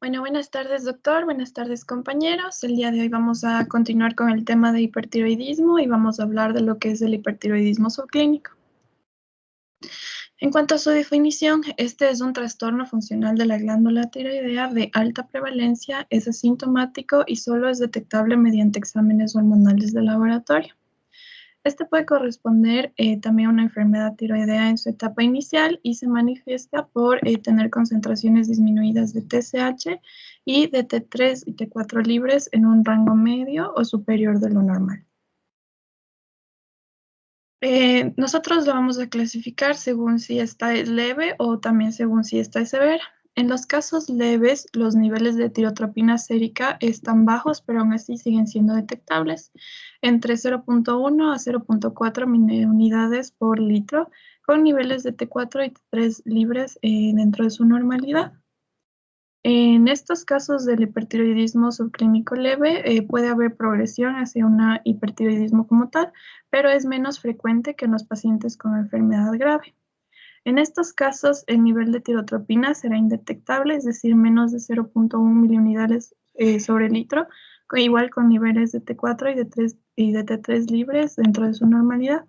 Bueno, buenas tardes, doctor. Buenas tardes, compañeros. El día de hoy vamos a continuar con el tema de hipertiroidismo y vamos a hablar de lo que es el hipertiroidismo subclínico. En cuanto a su definición, este es un trastorno funcional de la glándula tiroidea de alta prevalencia, es asintomático y solo es detectable mediante exámenes hormonales de laboratorio. Este puede corresponder también a una enfermedad tiroidea en su etapa inicial y se manifiesta por tener concentraciones disminuidas de TSH y de T3 y T4 libres en un rango medio o superior de lo normal. Nosotros lo vamos a clasificar según si esta es leve o también según si esta es severa. En los casos leves, los niveles de tirotropina sérica están bajos, pero aún así siguen siendo detectables, entre 0.1 a 0.4 unidades por litro, con niveles de T4 y T3 libres dentro de su normalidad. En estos casos del hipertiroidismo subclínico leve puede haber progresión hacia un hipertiroidismo como tal, pero es menos frecuente que en los pacientes con enfermedad grave. En estos casos, el nivel de tirotropina será indetectable, es decir, menos de 0.1 miliunidades sobre litro, igual con niveles de T4 y de T3 libres dentro de su normalidad.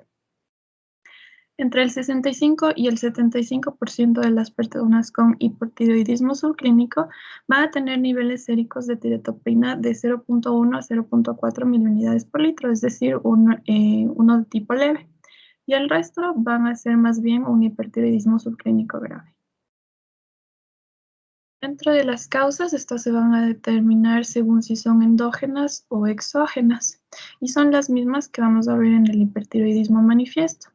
Entre el 65 y el 75% de las personas con hipotiroidismo subclínico van a tener niveles séricos de tirotropina de 0.1 a 0.4 miliunidades por litro, es decir, uno de tipo leve. Y el resto van a ser más bien un hipertiroidismo subclínico grave. Dentro de las causas, estas se van a determinar según si son endógenas o exógenas, y son las mismas que vamos a ver en el hipertiroidismo manifiesto.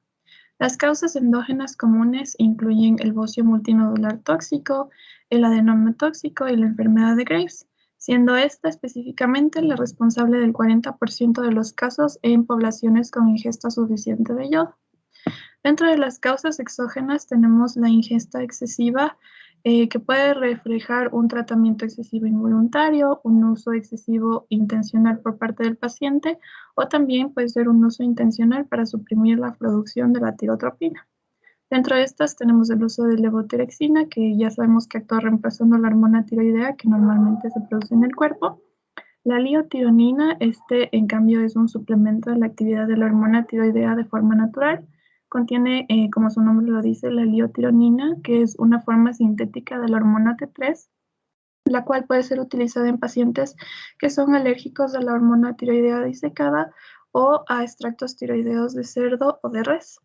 Las causas endógenas comunes incluyen el bocio multinodular tóxico, el adenoma tóxico y la enfermedad de Graves, siendo esta específicamente la responsable del 40% de los casos en poblaciones con ingesta suficiente de yodo. Dentro de las causas exógenas tenemos la ingesta excesiva, que puede reflejar un tratamiento excesivo involuntario, un uso excesivo intencional por parte del paciente, o también puede ser un uso intencional para suprimir la producción de la tirotropina. Dentro de estas tenemos el uso de levotiroxina, que ya sabemos que actúa reemplazando la hormona tiroidea que normalmente se produce en el cuerpo. La liotironina, en cambio, es un suplemento de la actividad de la hormona tiroidea de forma natural. Contiene, como su nombre lo dice, la liotironina, que es una forma sintética de la hormona T3, la cual puede ser utilizada en pacientes que son alérgicos a la hormona tiroidea disecada o a extractos tiroideos de cerdo o de res.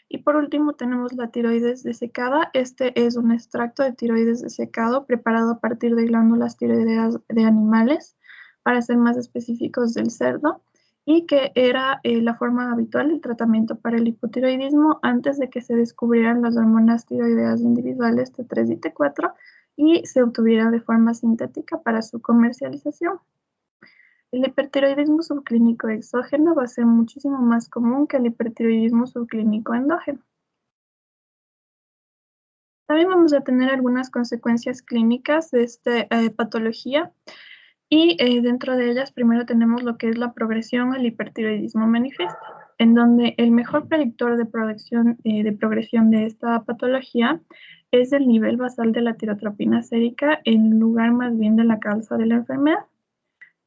Y por último tenemos la tiroides desecada. Este es un extracto de tiroides desecado preparado a partir de glándulas tiroideas de animales, para ser más específicos del cerdo, y que era la forma habitual del tratamiento para el hipotiroidismo antes de que se descubrieran las hormonas tiroideas individuales T3 y T4 y se obtuviera de forma sintética para su comercialización. El hipertiroidismo subclínico exógeno va a ser muchísimo más común que el hipertiroidismo subclínico endógeno. También vamos a tener algunas consecuencias clínicas de esta patología, y dentro de ellas primero tenemos lo que es la progresión al hipertiroidismo manifiesto, en donde el mejor predictor de progresión de esta patología es el nivel basal de la tirotropina sérica en lugar más bien de la causa de la enfermedad.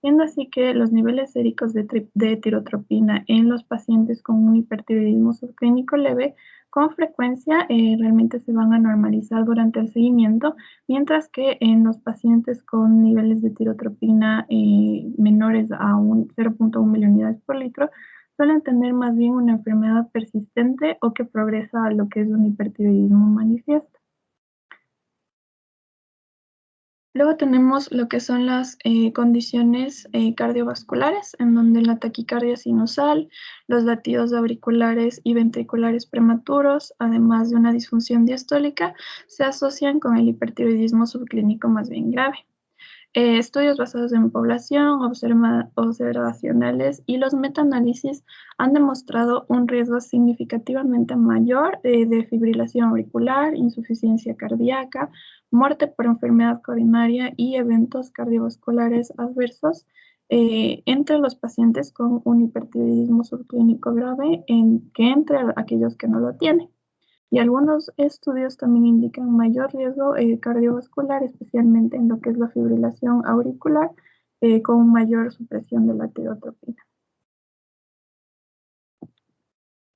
Siendo así que los niveles séricos de tirotropina en los pacientes con un hipertiroidismo subclínico leve con frecuencia realmente se van a normalizar durante el seguimiento, mientras que en los pacientes con niveles de tirotropina menores a 0.1 miliunidades por litro suelen tener más bien una enfermedad persistente o que progresa a lo que es un hipertiroidismo manifiesto. Luego tenemos lo que son las condiciones cardiovasculares, en donde la taquicardia sinusal, los latidos auriculares y ventriculares prematuros, además de una disfunción diastólica, se asocian con el hipertiroidismo subclínico más bien grave. Estudios basados en población, observacionales y los metaanálisis han demostrado un riesgo significativamente mayor de fibrilación auricular, insuficiencia cardíaca, muerte por enfermedad coronaria y eventos cardiovasculares adversos entre los pacientes con un hipertiroidismo subclínico grave que entre aquellos que no lo tienen. Y algunos estudios también indican mayor riesgo cardiovascular, especialmente en lo que es la fibrilación auricular, con mayor supresión de la tirotropina.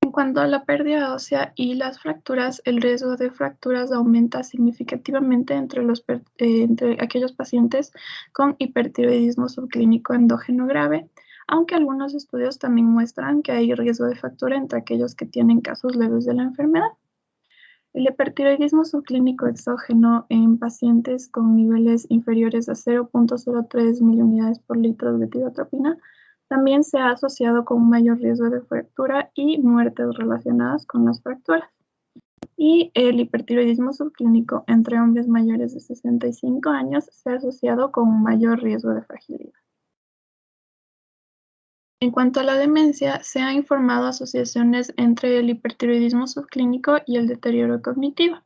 En cuanto a la pérdida ósea y las fracturas, el riesgo de fracturas aumenta significativamente entre aquellos pacientes con hipertiroidismo subclínico endógeno grave, aunque algunos estudios también muestran que hay riesgo de fractura entre aquellos que tienen casos leves de la enfermedad. El hipertiroidismo subclínico exógeno en pacientes con niveles inferiores a 0.03 miliunidades por litro de tirotropina también se ha asociado con un mayor riesgo de fractura y muertes relacionadas con las fracturas. Y el hipertiroidismo subclínico entre hombres mayores de 65 años se ha asociado con un mayor riesgo de fragilidad. En cuanto a la demencia, se han informado asociaciones entre el hipertiroidismo subclínico y el deterioro cognitivo.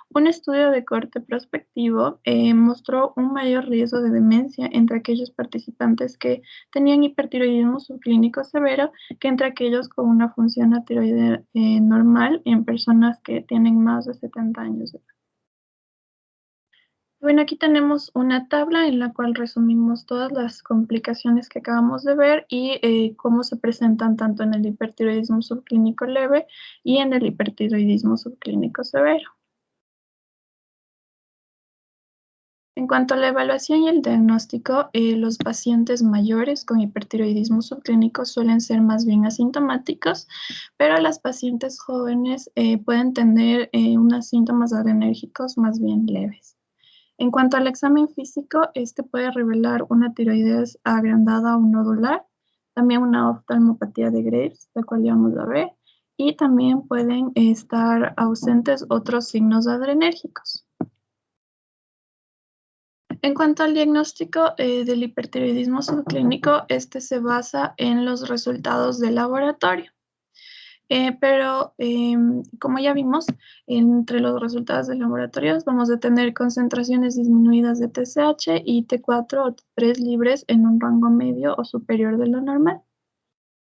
Un estudio de corte prospectivo mostró un mayor riesgo de demencia entre aquellos participantes que tenían hipertiroidismo subclínico severo que entre aquellos con una función tiroidea normal en personas que tienen más de 70 años de edad. Bueno, aquí tenemos una tabla en la cual resumimos todas las complicaciones que acabamos de ver y cómo se presentan tanto en el hipertiroidismo subclínico leve y en el hipertiroidismo subclínico severo. En cuanto a la evaluación y el diagnóstico, los pacientes mayores con hipertiroidismo subclínico suelen ser más bien asintomáticos, pero las pacientes jóvenes pueden tener unos síntomas adrenérgicos más bien leves. En cuanto al examen físico, este puede revelar una tiroides agrandada o nodular, también una oftalmopatía de Graves, la cual ya vamos a ver, y también pueden estar ausentes otros signos adrenérgicos. En cuanto al diagnóstico del hipertiroidismo subclínico, este se basa en los resultados del laboratorio. Pero como ya vimos, entre los resultados de laboratorios vamos a tener concentraciones disminuidas de TSH y T4 o T3 libres en un rango medio o superior de lo normal.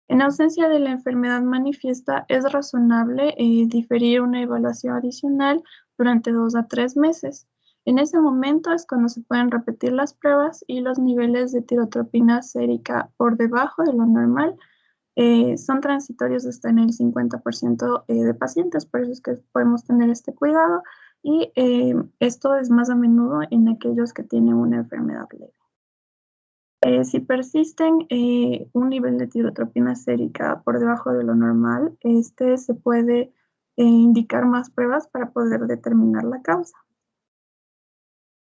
En ausencia de la enfermedad manifiesta, es razonable diferir una evaluación adicional durante 2 a 3 meses. En ese momento es cuando se pueden repetir las pruebas y los niveles de tirotropina sérica por debajo de lo normal son transitorios hasta en el 50% de pacientes, por eso es que podemos tener este cuidado y esto es más a menudo en aquellos que tienen una enfermedad leve. Si persisten un nivel de tirotropina sérica por debajo de lo normal, este se puede indicar más pruebas para poder determinar la causa.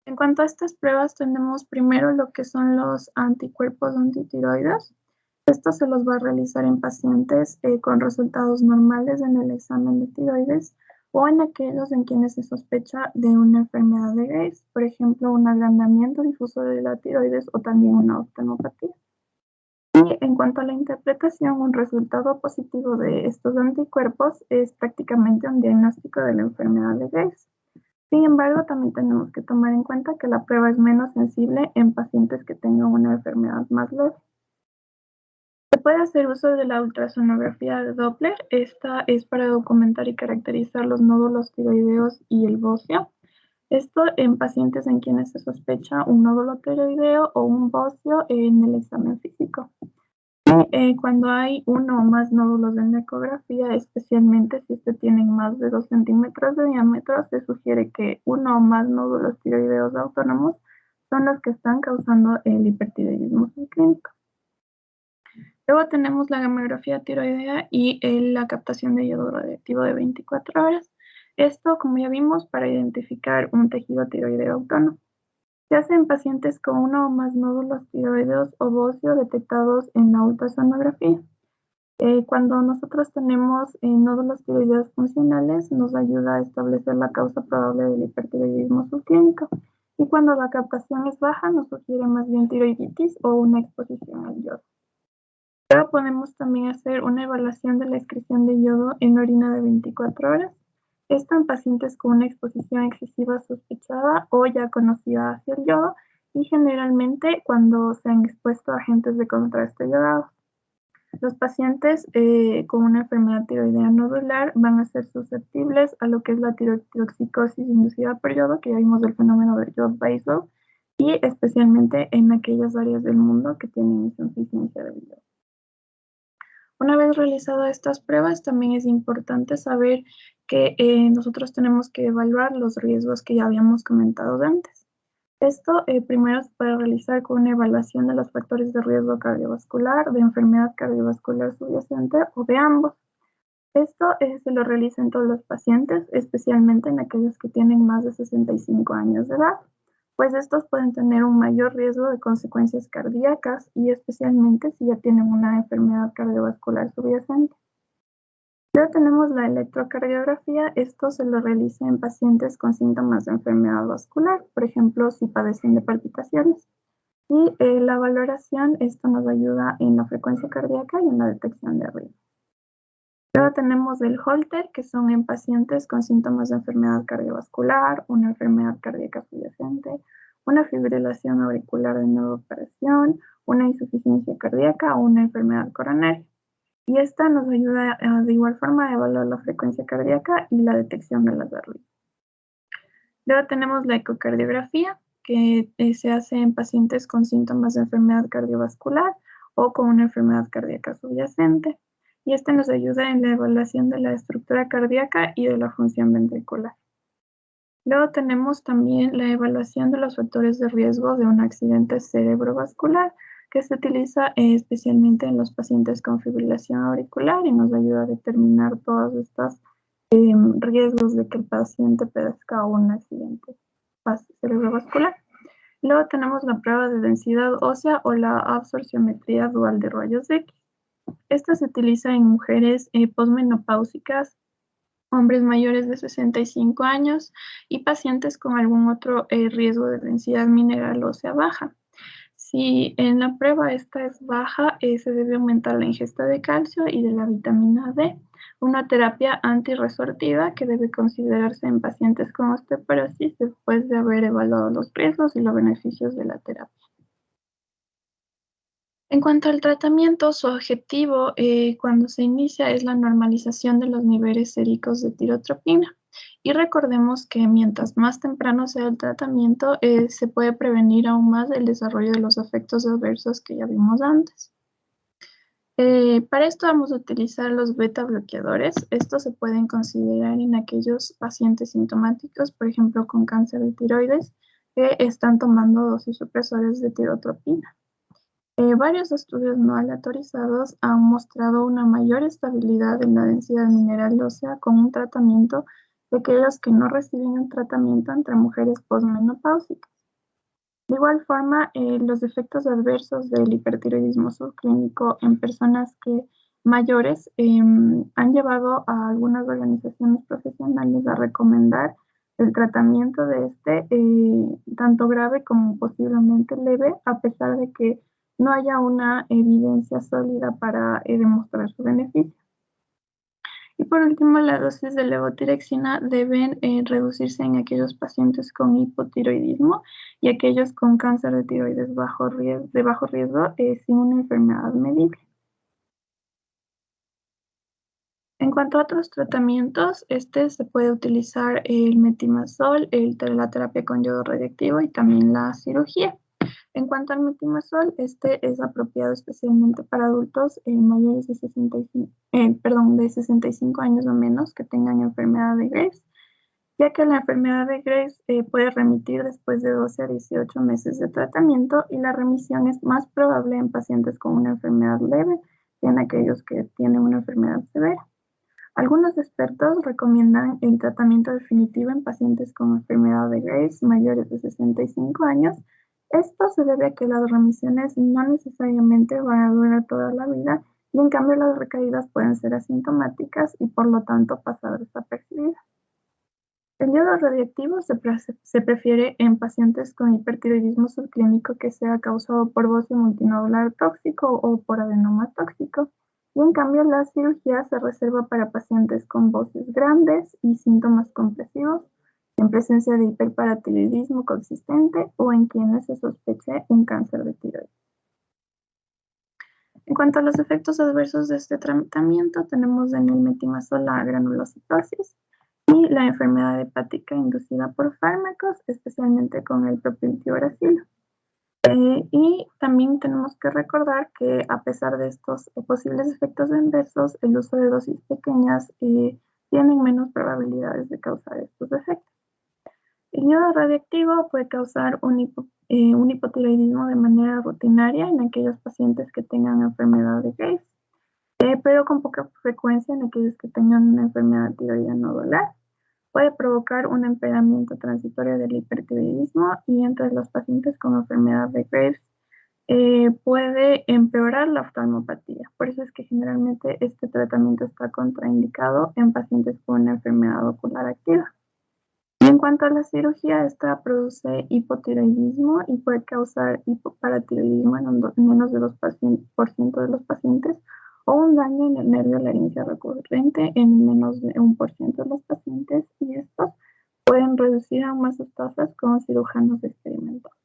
En cuanto a estas pruebas, tenemos primero lo que son los anticuerpos antitiroides. Esto se los va a realizar en pacientes con resultados normales en el examen de tiroides o en aquellos en quienes se sospecha de una enfermedad de Graves, por ejemplo, un agrandamiento difuso de la tiroides o también una oftalmopatía. Y en cuanto a la interpretación, un resultado positivo de estos anticuerpos es prácticamente un diagnóstico de la enfermedad de Graves. Sin embargo, también tenemos que tomar en cuenta que la prueba es menos sensible en pacientes que tengan una enfermedad más leve. Se puede hacer uso de la ultrasonografía de Doppler. Esta es para documentar y caracterizar los nódulos tiroideos y el bocio. Esto en pacientes en quienes se sospecha un nódulo tiroideo o un bocio en el examen físico. Cuando hay uno o más nódulos en la ecografía, especialmente si tienen más de 2 centímetros de diámetro, se sugiere que uno o más nódulos tiroideos autónomos son los que están causando el hipertiroidismo subclínico. Luego tenemos la gamografía tiroidea y la captación de yodo radioactivo de 24 horas. Esto, como ya vimos, para identificar un tejido tiroideo autónomo. Se hace en pacientes con uno o más nódulos tiroideos o bocio detectados en la ultrasonografía. Cuando nosotros tenemos nódulos tiroideos funcionales, nos ayuda a establecer la causa probable del hipertiroidismo subclínico. Y cuando la captación es baja, nos sugiere más bien tiroiditis o una exposición al yodo. Luego podemos también hacer una evaluación de la excreción de yodo en orina de 24 horas. Esto en pacientes con una exposición excesiva sospechada o ya conocida hacia el yodo y generalmente cuando se han expuesto a agentes de contraste yodado. Los pacientes con una enfermedad tiroidea nodular van a ser susceptibles a lo que es la tirotoxicosis inducida por yodo, que ya vimos del fenómeno de Jones-Bacel, y especialmente en aquellas áreas del mundo que tienen insuficiencia de yodo. Una vez realizadas estas pruebas, también es importante saber que nosotros tenemos que evaluar los riesgos que ya habíamos comentado antes. Esto primero se puede realizar con una evaluación de los factores de riesgo cardiovascular, de enfermedad cardiovascular subyacente o de ambos. Esto se lo realiza en todos los pacientes, especialmente en aquellos que tienen más de 65 años de edad, pues estos pueden tener un mayor riesgo de consecuencias cardíacas y especialmente si ya tienen una enfermedad cardiovascular subyacente. Luego tenemos la electrocardiografía. Esto se lo realiza en pacientes con síntomas de enfermedad vascular, por ejemplo, si padecen de palpitaciones. Y la valoración, esto nos ayuda en la frecuencia cardíaca y en la detección de arritmias. Luego tenemos el Holter, que son en pacientes con síntomas de enfermedad cardiovascular, una enfermedad cardíaca subyacente, una fibrilación auricular de nueva operación, una insuficiencia cardíaca o una enfermedad coronaria. Y esta nos ayuda de igual forma a evaluar la frecuencia cardíaca y la detección de las arritmias. Luego tenemos la ecocardiografía, que se hace en pacientes con síntomas de enfermedad cardiovascular o con una enfermedad cardíaca subyacente. Y esta nos ayuda en la evaluación de la estructura cardíaca y de la función ventricular. Luego tenemos también la evaluación de los factores de riesgo de un accidente cerebrovascular, que se utiliza especialmente en los pacientes con fibrilación auricular y nos ayuda a determinar todos estos riesgos de que el paciente padezca un accidente cerebrovascular. Luego tenemos la prueba de densidad ósea o la absorciometría dual de rayos X. Esta se utiliza en mujeres posmenopáusicas, hombres mayores de 65 años y pacientes con algún otro riesgo de densidad mineral ósea baja. Si en la prueba esta es baja, se debe aumentar la ingesta de calcio y de la vitamina D. Una terapia antirresortiva que debe considerarse en pacientes con osteoporosis después de haber evaluado los riesgos y los beneficios de la terapia. En cuanto al tratamiento, su objetivo cuando se inicia es la normalización de los niveles séricos de tirotropina. Y recordemos que mientras más temprano sea el tratamiento, se puede prevenir aún más el desarrollo de los efectos adversos que ya vimos antes. Para esto vamos a utilizar los beta bloqueadores. Estos se pueden considerar en aquellos pacientes sintomáticos, por ejemplo, con cáncer de tiroides, que están tomando dosis supresores de tirotropina. Varios estudios no aleatorizados han mostrado una mayor estabilidad en la densidad mineral ósea con un tratamiento de aquellos que no reciben un tratamiento entre mujeres posmenopáusicas. De igual forma, los efectos adversos del hipertiroidismo subclínico en personas mayores han llevado a algunas organizaciones profesionales a recomendar el tratamiento de tanto grave como posiblemente leve, a pesar de que no haya una evidencia sólida para demostrar su beneficio. Y por último, la dosis de levotiroxina deben reducirse en aquellos pacientes con hipotiroidismo y aquellos con cáncer de tiroides de bajo riesgo sin una enfermedad medible. En cuanto a otros tratamientos, se puede utilizar el metimazol, la terapia con yodo radiactivo y también la cirugía. En cuanto al metimazol, este es apropiado especialmente para adultos mayores de 65 años o menos que tengan enfermedad de Graves, ya que la enfermedad de Graves puede remitir después de 12 a 18 meses de tratamiento y la remisión es más probable en pacientes con una enfermedad leve que en aquellos que tienen una enfermedad severa. Algunos expertos recomiendan el tratamiento definitivo en pacientes con enfermedad de Graves mayores de 65 años. Esto se debe a que las remisiones no necesariamente van a durar toda la vida y en cambio las recaídas pueden ser asintomáticas y por lo tanto pasar desapercibidas. El yodo radiactivo se prefiere en pacientes con hipertiroidismo subclínico que sea causado por bocio multinodular tóxico o por adenoma tóxico. Y en cambio la cirugía se reserva para pacientes con bocios grandes y síntomas compresivos, en presencia de hiperparatiroidismo consistente o en quienes se sospeche un cáncer de tiroides. En cuanto a los efectos adversos de este tratamiento, tenemos en el metimazol la granulocitosis y la enfermedad hepática inducida por fármacos, especialmente con el propiltiuracilo. Y también tenemos que recordar que a pesar de estos posibles efectos adversos, el uso de dosis pequeñas tienen menos probabilidades de causar estos efectos. El yodo radiactivo puede causar un hipotiroidismo de manera rutinaria en aquellos pacientes que tengan enfermedad de Graves, pero con poca frecuencia en aquellos que tengan una enfermedad tiroidea nodular. Puede provocar un empeoramiento transitorio del hipertiroidismo y entre los pacientes con enfermedad de Graves puede empeorar la oftalmopatía. Por eso es que generalmente este tratamiento está contraindicado en pacientes con una enfermedad ocular activa. Y en cuanto a la cirugía, esta produce hipotiroidismo y puede causar hipoparatiroidismo en menos de 2% de los pacientes o un daño en el nervio laringeo recurrente en menos de 1% de los pacientes, y estos pueden reducir aún más sus tasas con cirujanos experimentados.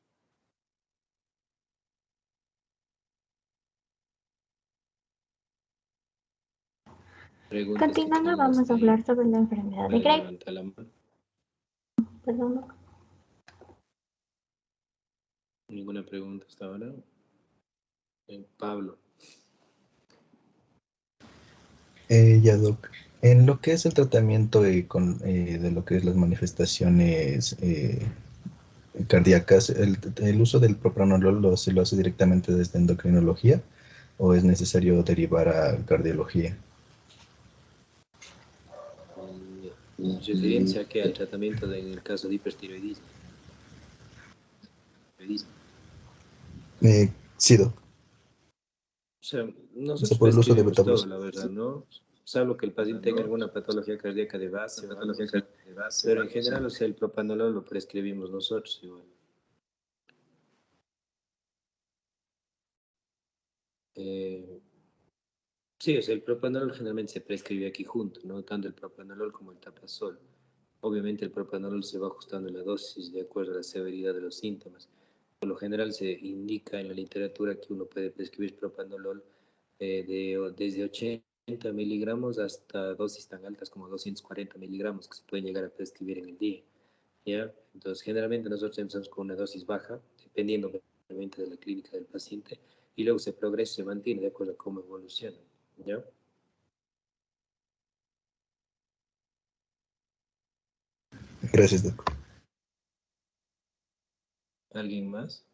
Continuando, vamos a hablar sobre la enfermedad de Graves. Perdón, Doc. ¿Ninguna pregunta hasta ahora? Pablo. Ya, Doc. En lo que es el tratamiento de lo que es las manifestaciones cardíacas, ¿el uso del propranolol se lo hace directamente desde endocrinología o es necesario derivar a cardiología? Referencia que al tratamiento en el caso de hipertiroidismo. Sí, Doc. O sea, nosotros O sea, por el uso de prescribimos todo, betablus. la verdad, ¿no? Salvo que el paciente tenga alguna patología cardíaca de base o algo así. Pero en general, o sea, el propanolol lo prescribimos nosotros igual. Sí, o sea, el propanolol generalmente se prescribe aquí junto, ¿no? Tanto el propanolol como el tapazol. Obviamente el propanolol se va ajustando la dosis de acuerdo a la severidad de los síntomas. Por lo general se indica en la literatura que uno puede prescribir propanolol desde 80 miligramos hasta dosis tan altas como 240 miligramos que se pueden llegar a prescribir en el día. ¿Ya? Entonces, generalmente nosotros empezamos con una dosis baja, dependiendo obviamente de la clínica del paciente, y luego se progresa y se mantiene de acuerdo a cómo evoluciona. ¿Ya? Gracias, Doc. ¿Alguien más?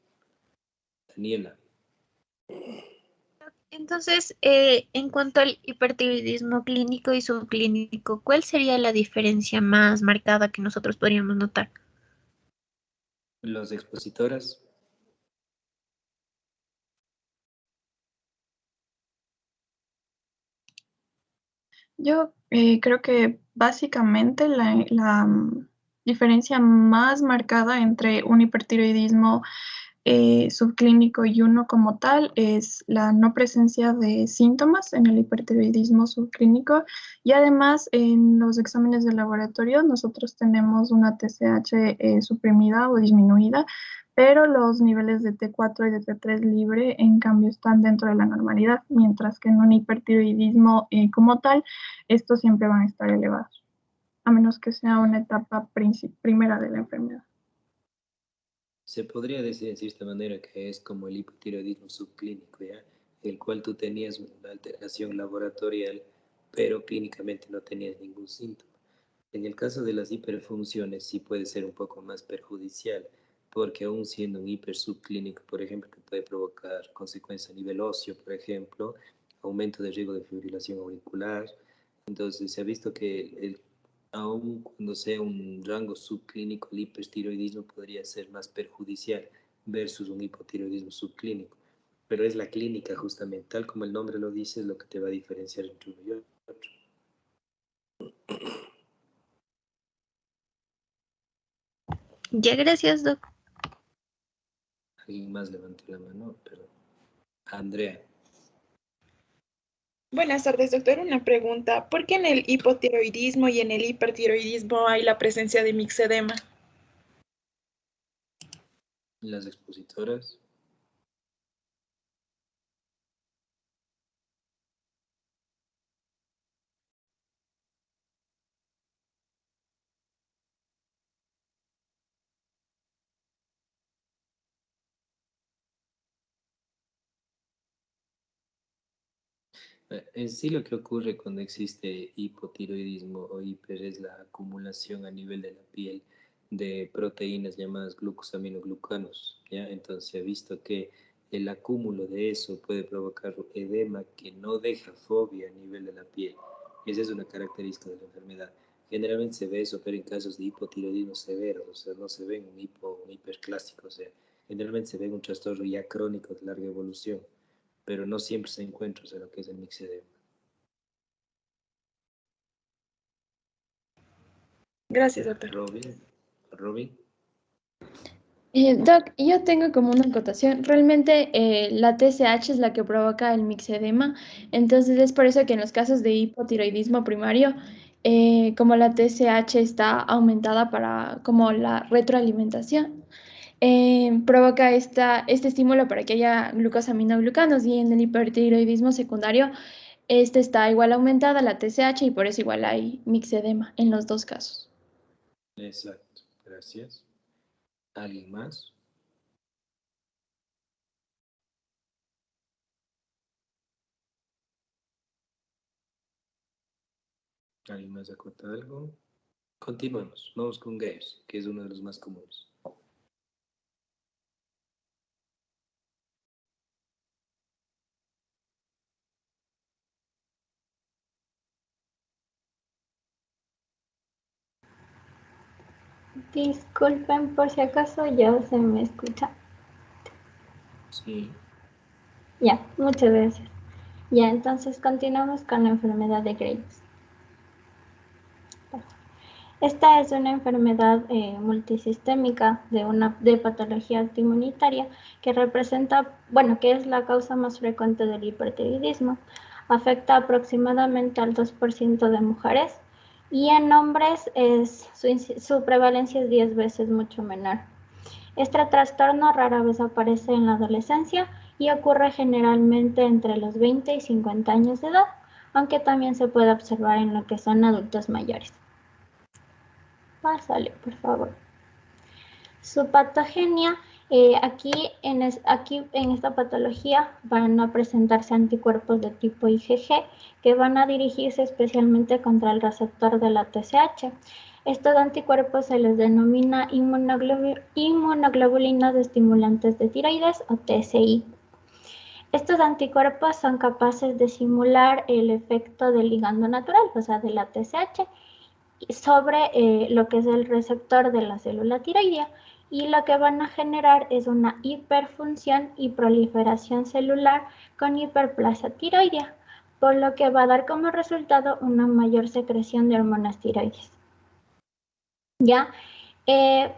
Daniela. Entonces, en cuanto al hipertiroidismo clínico y subclínico, ¿cuál sería la diferencia más marcada que nosotros podríamos notar? Los expositoras. Yo creo que básicamente la diferencia más marcada entre un hipertiroidismo subclínico y uno como tal es la no presencia de síntomas en el hipertiroidismo subclínico, y además en los exámenes de laboratorio nosotros tenemos una TSH suprimida o disminuida, pero los niveles de T4 y de T3 libre en cambio están dentro de la normalidad, mientras que en un hipertiroidismo como tal estos siempre van a estar elevados, a menos que sea una etapa primera de la enfermedad. Se podría decir en cierta manera que es como el hipotiroidismo subclínico, ¿ya? El cual tú tenías una alteración laboratorial, pero clínicamente no tenías ningún síntoma. En el caso de las hiperfunciones sí puede ser un poco más perjudicial, porque aún siendo un hipersubclínico, por ejemplo, que puede provocar consecuencias a nivel óseo, por ejemplo, aumento de riesgo de fibrilación auricular. Entonces se ha visto que aun cuando sea un rango subclínico, el hipertiroidismo podría ser más perjudicial versus un hipotiroidismo subclínico. Pero es la clínica justamente, tal como el nombre lo dice, es lo que te va a diferenciar entre uno y otro. Ya, gracias, Doc. ¿Alguien más levantó la mano? Perdón. Andrea. Buenas tardes, doctor. Una pregunta. ¿Por qué en el hipotiroidismo y en el hipertiroidismo hay la presencia de mixedema? Las expositoras. En sí lo que ocurre cuando existe hipotiroidismo o hiper es la acumulación a nivel de la piel de proteínas llamadas glucosaminoglucanos, ¿ya? Entonces se ha visto que el acúmulo de eso puede provocar edema que no deja fobia a nivel de la piel. Esa es una característica de la enfermedad. Generalmente se ve eso, pero en casos de hipotiroidismo severo, o sea, no se ve un un hiperclásico, o sea, generalmente se ve un trastorno ya crónico de larga evolución, pero no siempre se encuentra, o sea, lo que es el mixedema. Gracias, doctor. Robin. Doc, yo tengo como una acotación. Realmente la TSH es la que provoca el mixedema, entonces es por eso que en los casos de hipotiroidismo primario, como la TSH está aumentada para como la retroalimentación, provoca este estímulo para que haya glucosaminoglucanos y en el hipertiroidismo secundario, este está igual aumentada la TSH y por eso igual hay mixedema en los dos casos. Exacto, gracias. ¿Alguien más? ¿Alguien más acota algo? Continuemos, vamos con Graves, que es uno de los más comunes. Disculpen por si acaso ya se me escucha. Sí. Ya, muchas gracias. Ya, entonces continuamos con la enfermedad de Graves. Esta es una enfermedad multisistémica de patología autoinmunitaria que representa, bueno, que es la causa más frecuente del hipertiroidismo. Afecta aproximadamente al 2% de mujeres y en hombres su prevalencia es 10 veces mucho menor. Este trastorno rara vez aparece en la adolescencia y ocurre generalmente entre los 20 y 50 años de edad, aunque también se puede observar en lo que son adultos mayores. Pásale, por favor. Su patogenia, aquí en esta patología van a presentarse anticuerpos de tipo IgG que van a dirigirse especialmente contra el receptor de la TSH. Estos anticuerpos se les denomina inmunoglobulinas estimulantes de tiroides o TSI. Estos anticuerpos son capaces de simular el efecto del ligando natural, o sea, de la TSH, sobre lo que es el receptor de la célula tiroidea y lo que van a generar es una hiperfunción y proliferación celular con hiperplasia tiroidea, por lo que va a dar como resultado una mayor secreción de hormonas tiroides. ¿Ya? El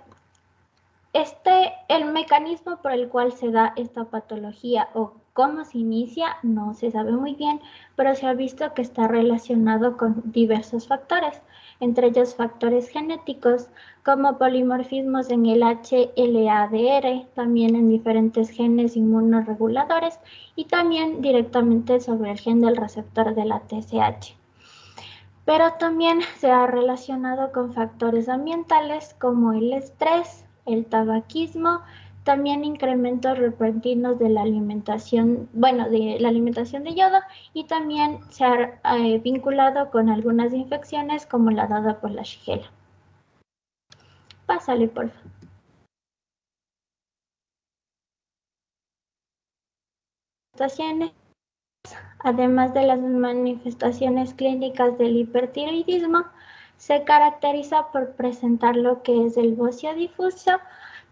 mecanismo por el cual se da esta patología o cómo se inicia no se sabe muy bien, pero se ha visto que está relacionado con diversos factores, entre ellos factores genéticos como polimorfismos en el HLA-DR, también en diferentes genes inmunoreguladores y también directamente sobre el gen del receptor de la TSH. Pero también se ha relacionado con factores ambientales como el estrés, el tabaquismo, también incrementos repentinos de la alimentación, de la alimentación de yodo y también se ha vinculado con algunas infecciones como la dada por la Shigella. Pásale, por favor. Además de las manifestaciones clínicas del hipertiroidismo, se caracteriza por presentar lo que es el bocio difuso,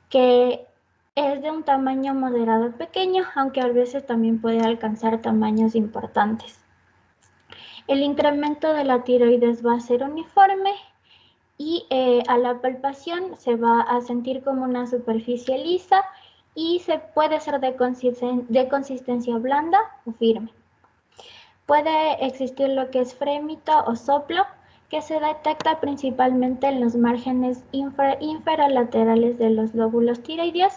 que es de un tamaño moderado pequeño, aunque a veces también puede alcanzar tamaños importantes. El incremento de la tiroides va a ser uniforme y a la palpación se va a sentir como una superficie lisa y se puede ser de consistencia blanda o firme. Puede existir lo que es frémito o soplo, que se detecta principalmente en los márgenes inferolaterales de los lóbulos tiroideos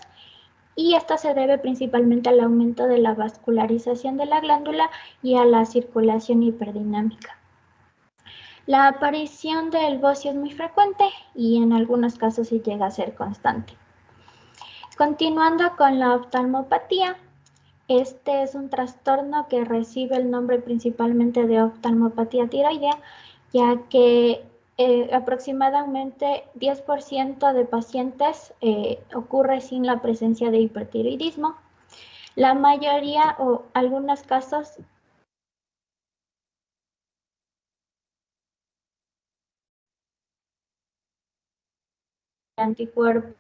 y esto se debe principalmente al aumento de la vascularización de la glándula y a la circulación hiperdinamica. La aparición del bocio es muy frecuente y en algunos casos sí llega a ser constante. Continuando con la oftalmopatía, Este es un trastorno que recibe el nombre principalmente de oftalmopatía tiroidea, ya que aproximadamente 10% de pacientes ocurre sin la presencia de hipertiroidismo. La mayoría o algunos casos de anticuerpos.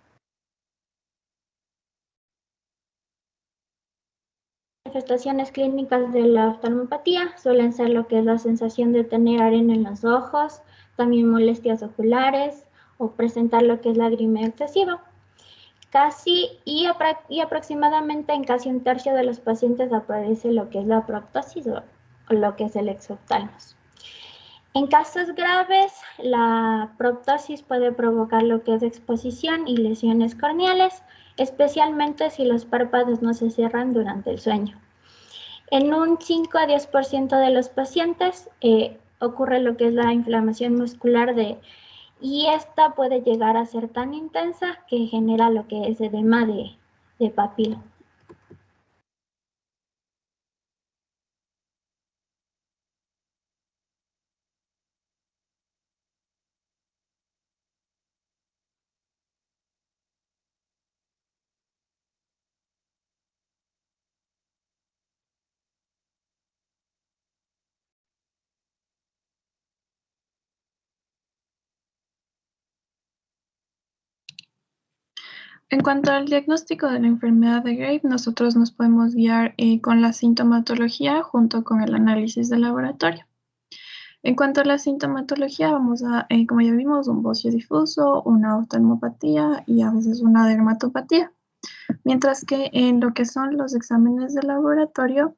Manifestaciones clínicas de la oftalmopatía suelen ser lo que es la sensación de tener arena en los ojos, también molestias oculares o presentar lo que es lagrimeo excesivo. Aproximadamente en casi un tercio de los pacientes aparece lo que es la proptosis o lo que es el exoftalmos. En casos graves, la proptosis puede provocar lo que es exposición y lesiones corneales, especialmente si los párpados no se cierran durante el sueño. En un 5 a 10% de los pacientes ocurre lo que es la inflamación muscular y esta puede llegar a ser tan intensa que genera lo que es edema de papila. En cuanto al diagnóstico de la enfermedad de Graves, nosotros nos podemos guiar con la sintomatología junto con el análisis de laboratorio. En cuanto a la sintomatología, vamos a, como ya vimos, un bocio difuso, una oftalmopatía y a veces una dermatopatía. Mientras que en lo que son los exámenes de laboratorio,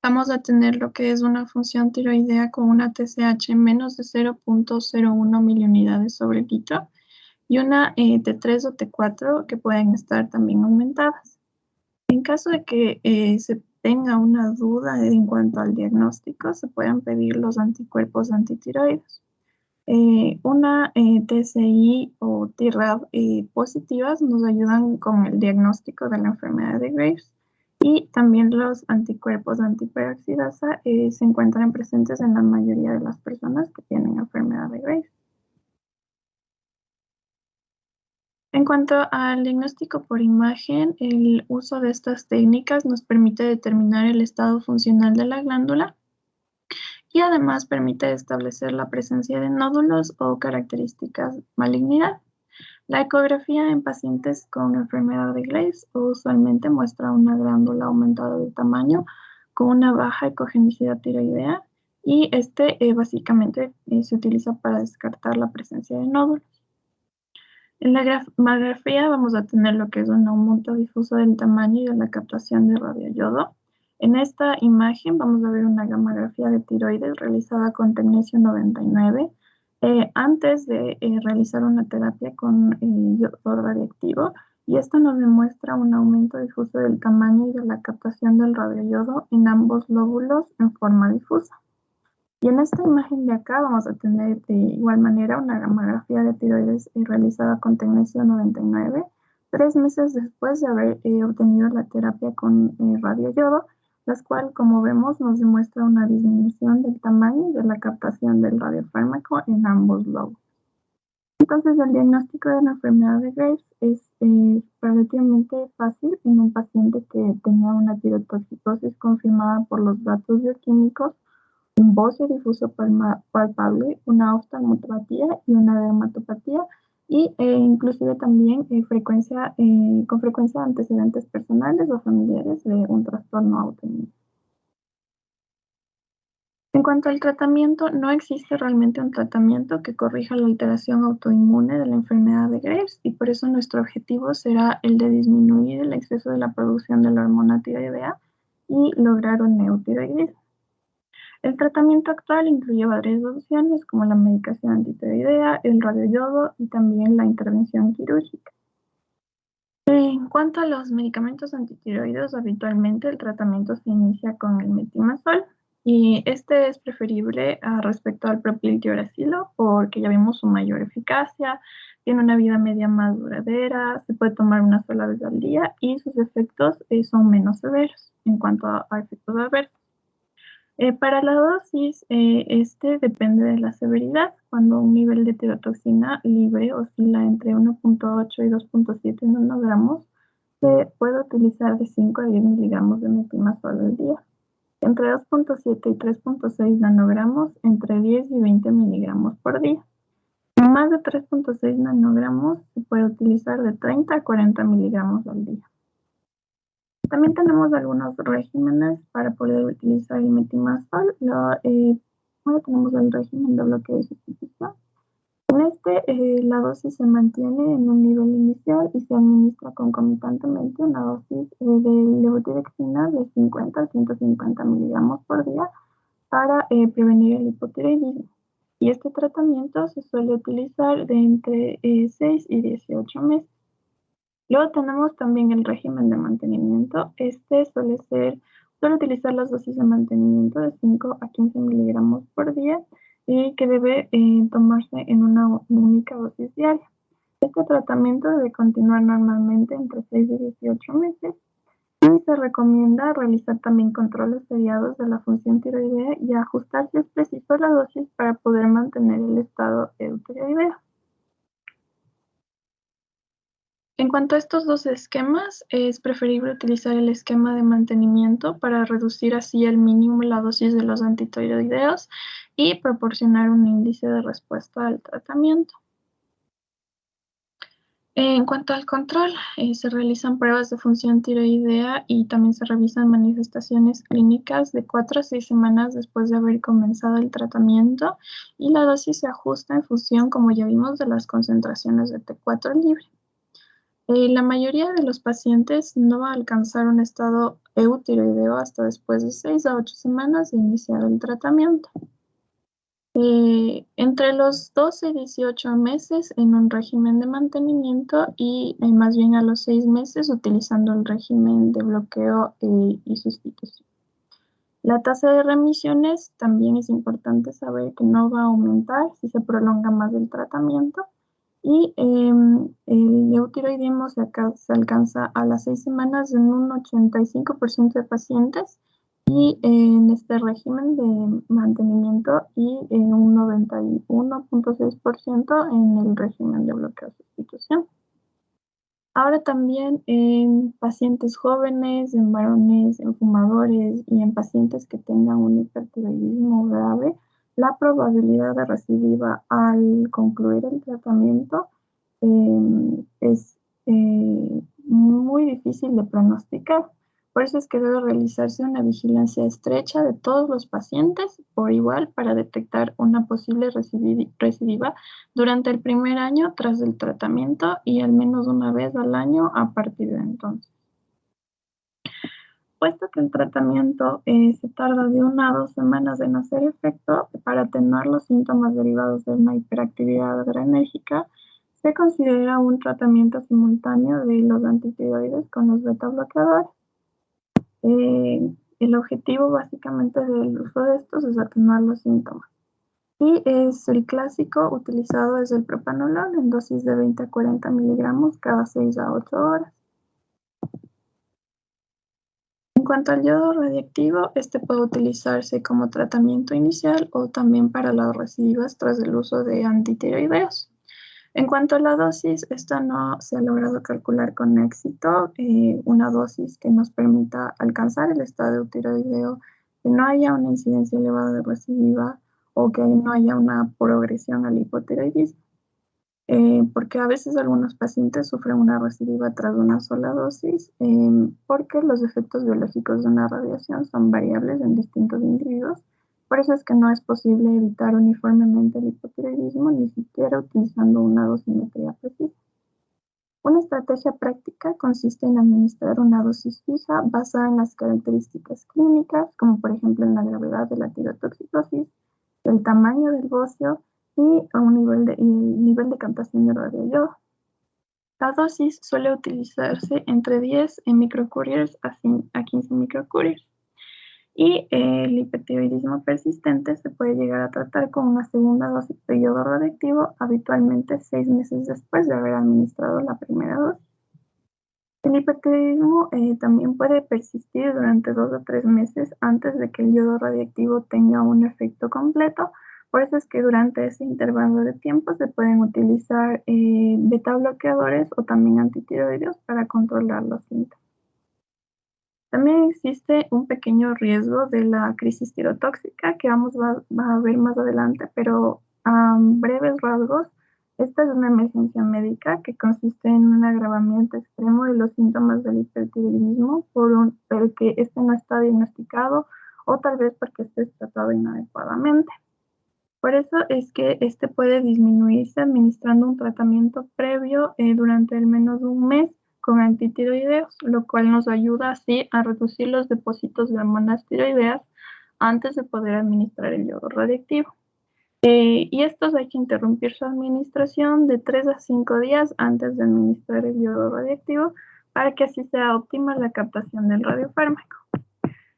vamos a tener lo que es una función tiroidea con una TSH menos de 0.01 miliunidades sobre litro y una T3 o T4 que pueden estar también aumentadas. En caso de que se tenga una duda en cuanto al diagnóstico, se pueden pedir los anticuerpos antitiroides. Una TSI o TRAb positivas nos ayudan con el diagnóstico de la enfermedad de Graves y también los anticuerpos antiperoxidasa se encuentran presentes en la mayoría de las personas que tienen enfermedad de Graves. En cuanto al diagnóstico por imagen, el uso de estas técnicas nos permite determinar el estado funcional de la glándula y además permite establecer la presencia de nódulos o características de malignidad. La ecografía en pacientes con enfermedad de Graves usualmente muestra una glándula aumentada de tamaño con una baja ecogenicidad tiroidea y básicamente se utiliza para descartar la presencia de nódulos. En la gammagrafía vamos a tener lo que es un aumento difuso del tamaño y de la captación de radioyodo. En esta imagen vamos a ver una gammagrafía de tiroides realizada con tecnesio 99 antes de realizar una terapia con yodo radioactivo, y esto nos demuestra un aumento difuso del tamaño y de la captación del radioyodo en ambos lóbulos en forma difusa. Y en esta imagen de acá vamos a tener de igual manera una gammagrafía de tiroides realizada con tecnesio 99, 3 meses después de haber obtenido la terapia con radioyodo, la cual, como vemos, nos demuestra una disminución del tamaño y de la captación del radiofármaco en ambos lobos. Entonces, el diagnóstico de la enfermedad de Graves es relativamente fácil en un paciente que tenía una tirotoxicosis confirmada por los datos bioquímicos, un bocio difuso palpable, una oftalmopatía y una dermatopatía, y inclusive también con frecuencia antecedentes personales o familiares de un trastorno autoinmune. En cuanto al tratamiento, no existe realmente un tratamiento que corrija la alteración autoinmune de la enfermedad de Graves, y por eso nuestro objetivo será el de disminuir el exceso de la producción de la hormona tiroidea y lograr un neotiroidismo. El tratamiento actual incluye varias opciones como la medicación antitiroidea, el radioyodo y también la intervención quirúrgica. En cuanto a los medicamentos antitiroides, habitualmente el tratamiento se inicia con el metimazol Y este es preferible respecto al propiltioracilo porque ya vimos su mayor eficacia, tiene una vida media más duradera, se puede tomar una sola vez al día y sus efectos son menos severos en cuanto a efectos adversos. Para la dosis, este depende de la severidad. Cuando un nivel de tirotoxina libre oscila entre 1.8 y 2.7 nanogramos, se puede utilizar de 5 a 10 miligramos de metimazol al día. Entre 2.7 y 3.6 nanogramos, entre 10 y 20 miligramos por día. Más de 3.6 nanogramos se puede utilizar de 30 a 40 miligramos al día. También tenemos algunos regímenes para poder utilizar el metimazol. Bueno, tenemos el régimen de bloqueo de sustitución. En este, la dosis se mantiene en un nivel inicial y se administra concomitantemente una dosis de levotiroxina de 50 a 150 miligramos por día para prevenir el hipotiroidismo. Y este tratamiento se suele utilizar de entre 6 y 18 meses. Luego tenemos también el régimen de mantenimiento. Este suele utilizar las dosis de mantenimiento de 5 a 15 miligramos por día y que debe tomarse en una única dosis diaria. Este tratamiento debe continuar normalmente entre 6 y 18 meses y se recomienda realizar también controles seriados de la función tiroidea y ajustar si es preciso la dosis para poder mantener el estado eutiroideo. En cuanto a estos dos esquemas, es preferible utilizar el esquema de mantenimiento para reducir así al mínimo la dosis de los antitiroideos y proporcionar un índice de respuesta al tratamiento. En cuanto al control, se realizan pruebas de función tiroidea y también se revisan manifestaciones clínicas de 4 a 6 semanas después de haber comenzado el tratamiento y la dosis se ajusta en función, como ya vimos, de las concentraciones de T4 libre. La mayoría de los pacientes no va a alcanzar un estado eutiroideo hasta después de 6 a 8 semanas de iniciar el tratamiento. Entre los 12 y 18 meses en un régimen de mantenimiento y más bien a los 6 meses utilizando el régimen de bloqueo y sustitución. La tasa de remisiones también es importante saber que no va a aumentar si se prolonga más el tratamiento. Y el eutiroidismo se alcanza a las 6 semanas en un 85% de pacientes y en este régimen de mantenimiento y en un 91.6% en el régimen de bloqueo sustitución. Ahora también en pacientes jóvenes, en varones, en fumadores y en pacientes que tengan un hipertiroidismo grave, la probabilidad de recidiva al concluir el tratamiento es muy difícil de pronosticar. Por eso es que debe realizarse una vigilancia estrecha de todos los pacientes por igual para detectar una posible recidiva durante el primer año tras el tratamiento y al menos una vez al año a partir de entonces. Puesto que el tratamiento se tarda de 1 a 2 semanas en hacer efecto, para atenuar los síntomas derivados de una hiperactividad adrenérgica, se considera un tratamiento simultáneo de los antitiroides con los beta bloqueadores. El objetivo básicamente del uso de estos es atenuar los síntomas. Y es el clásico utilizado es el propranolol en dosis de 20 a 40 miligramos cada 6 a 8 horas. En cuanto al yodo radiactivo, este puede utilizarse como tratamiento inicial o también para las recidivas tras el uso de antitiroideos. En cuanto a la dosis, esta no se ha logrado calcular con éxito una dosis que nos permita alcanzar el estado eutiroideo, que no haya una incidencia elevada de recidiva o que no haya una progresión al hipotiroidismo. Porque a veces algunos pacientes sufren una recidiva tras una sola dosis, porque los efectos biológicos de una radiación son variables en distintos individuos. Por eso es que no es posible evitar uniformemente el hipotiroidismo, ni siquiera utilizando una dosimetría precisa. Una estrategia práctica consiste en administrar una dosis fija basada en las características clínicas, como por ejemplo en la gravedad de la tirotoxicosis, el tamaño del bocio y el nivel de captación de radioyodo. La dosis suele utilizarse entre 10 microcouriers a 15 microcouriers. Y el hipertiroidismo persistente se puede llegar a tratar con una segunda dosis de yodo radiactivo, habitualmente 6 meses después de haber administrado la primera dosis. El hipertiroidismo también puede persistir durante 2 o 3 meses antes de que el yodo radiactivo tenga un efecto completo. Por eso es que durante ese intervalo de tiempo se pueden utilizar beta bloqueadores o también antitiroideos para controlar los síntomas. También existe un pequeño riesgo de la crisis tirotóxica que va a ver más adelante, pero a breves rasgos, esta es una emergencia médica que consiste en un agravamiento extremo de los síntomas del hipertiroidismo por el que este no está diagnosticado o tal vez porque esté tratado inadecuadamente. Por eso es que este puede disminuirse administrando un tratamiento previo durante al menos un mes con antitiroideos, lo cual nos ayuda así a reducir los depósitos de hormonas tiroideas antes de poder administrar el yodo radiactivo. Y estos hay que interrumpir su administración de 3 a 5 días antes de administrar el yodo radiactivo para que así sea óptima la captación del radiofármaco.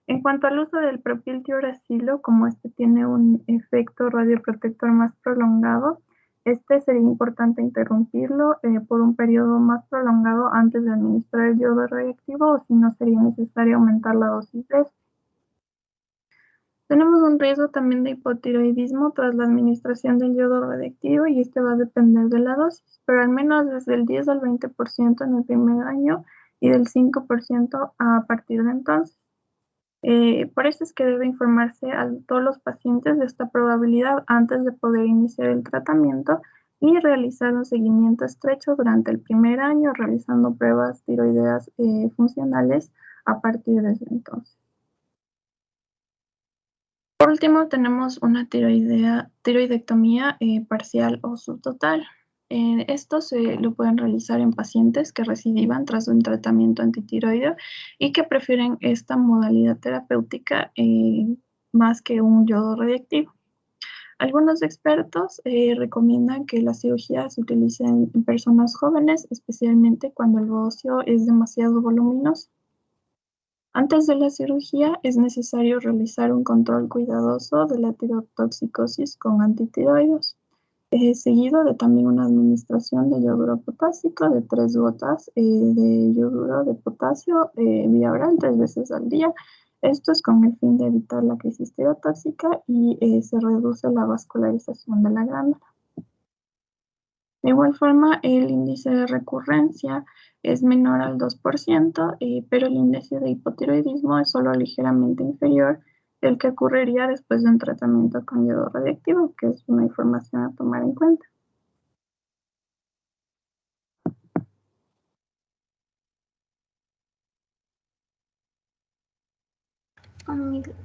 En cuanto al uso del propiltiuracilo, como este tiene un efecto radioprotector más prolongado, este sería importante interrumpirlo por un periodo más prolongado antes de administrar el yodo radiactivo, o si no sería necesario aumentar la dosis de este. Tenemos un riesgo también de hipotiroidismo tras la administración del yodo radiactivo y este va a depender de la dosis, pero al menos desde el 10 al 20% en el primer año y del 5% a partir de entonces. Por eso es que debe informarse a todos los pacientes de esta probabilidad antes de poder iniciar el tratamiento y realizar un seguimiento estrecho durante el primer año, realizando pruebas tiroideas funcionales a partir de ese entonces. Por último, tenemos una tiroidectomía parcial o subtotal. Esto lo pueden realizar en pacientes que recidivan tras un tratamiento antitiroideo y que prefieren esta modalidad terapéutica más que un yodo radiactivo. Algunos expertos recomiendan que la cirugía se utilice en personas jóvenes, especialmente cuando el bocio es demasiado voluminoso. Antes de la cirugía es necesario realizar un control cuidadoso de la tirotoxicosis con antitiroides, seguido de también una administración de yoduro potásico de 3 gotas de yoduro de potasio vía oral 3 veces al día. Esto es con el fin de evitar la crisis tirotóxica y se reduce la vascularización de la glándula. De igual forma, el índice de recurrencia es menor al 2%, pero el índice de hipotiroidismo es solo ligeramente inferior del que ocurriría después de un tratamiento con yodo radiactivo, que es una información a tomar en cuenta.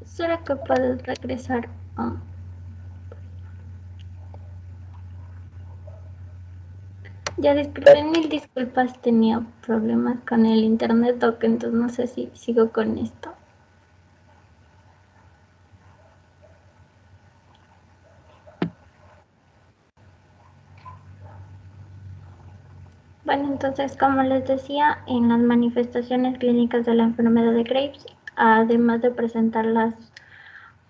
¿Será que puedes regresar? Ya disculpen, mil disculpas, tenía problemas con el internet, doc, entonces no sé si sigo con esto. Bueno, entonces, como les decía, en las manifestaciones clínicas de la enfermedad de Graves, además de presentar las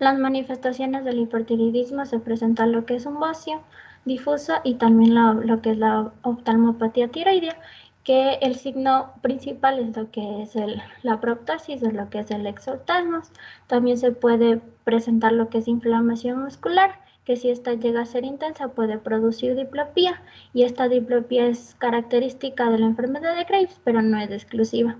manifestaciones del hipertiroidismo, se presenta lo que es un bocio difuso y también lo que es la oftalmopatía tiroidea, que el signo principal es lo que es la proptosis, es lo que es el exophthalmos. También se puede presentar lo que es inflamación muscular, que si esta llega a ser intensa puede producir diplopía, y esta diplopía es característica de la enfermedad de Graves, pero no es exclusiva.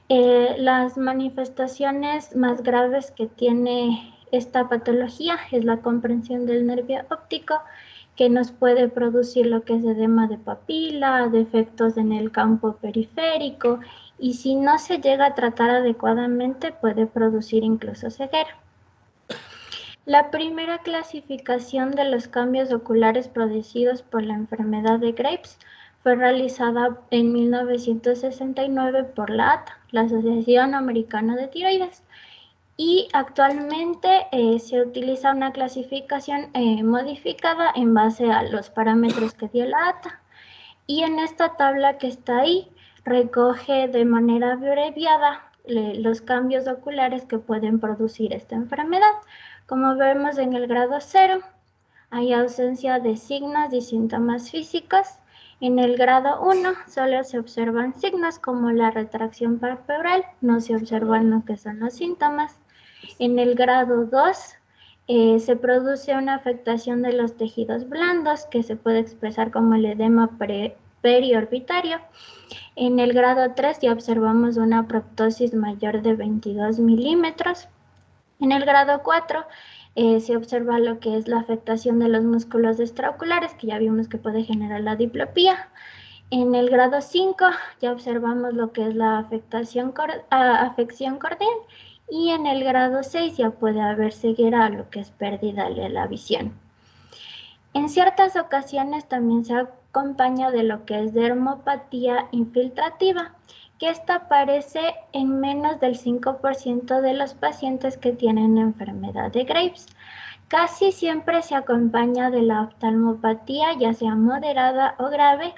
Las manifestaciones más graves que tiene esta patología es la comprensión del nervio óptico, que nos puede producir lo que es edema de papila, defectos en el campo periférico, y si no se llega a tratar adecuadamente puede producir incluso ceguera. La primera clasificación de los cambios oculares producidos por la enfermedad de Graves fue realizada en 1969 por la ATA, la Asociación Americana de Tiroides, y actualmente se utiliza una clasificación modificada en base a los parámetros que dio la ATA. Y en esta tabla que está ahí recoge de manera abreviada los cambios oculares que pueden producir esta enfermedad. Como vemos en el grado 0, hay ausencia de signos y síntomas físicos. En el grado 1 solo se observan signos como la retracción palpebral, no se observan lo que son los síntomas. En el grado 2 se produce una afectación de los tejidos blandos que se puede expresar como el edema periorbitario. En el grado 3 ya observamos una proptosis mayor de 22 milímetros. En el grado 4 se observa lo que es la afectación de los músculos extraoculares, que ya vimos que puede generar la diplopía. En el grado 5 ya observamos lo que es la afección corneal, y en el grado 6 ya puede haber ceguera, lo que es pérdida de la visión. En ciertas ocasiones también se acompaña de lo que es dermopatía infiltrativa, que esta aparece en menos del 5% de los pacientes que tienen enfermedad de Graves. Casi siempre se acompaña de la oftalmopatía, ya sea moderada o grave,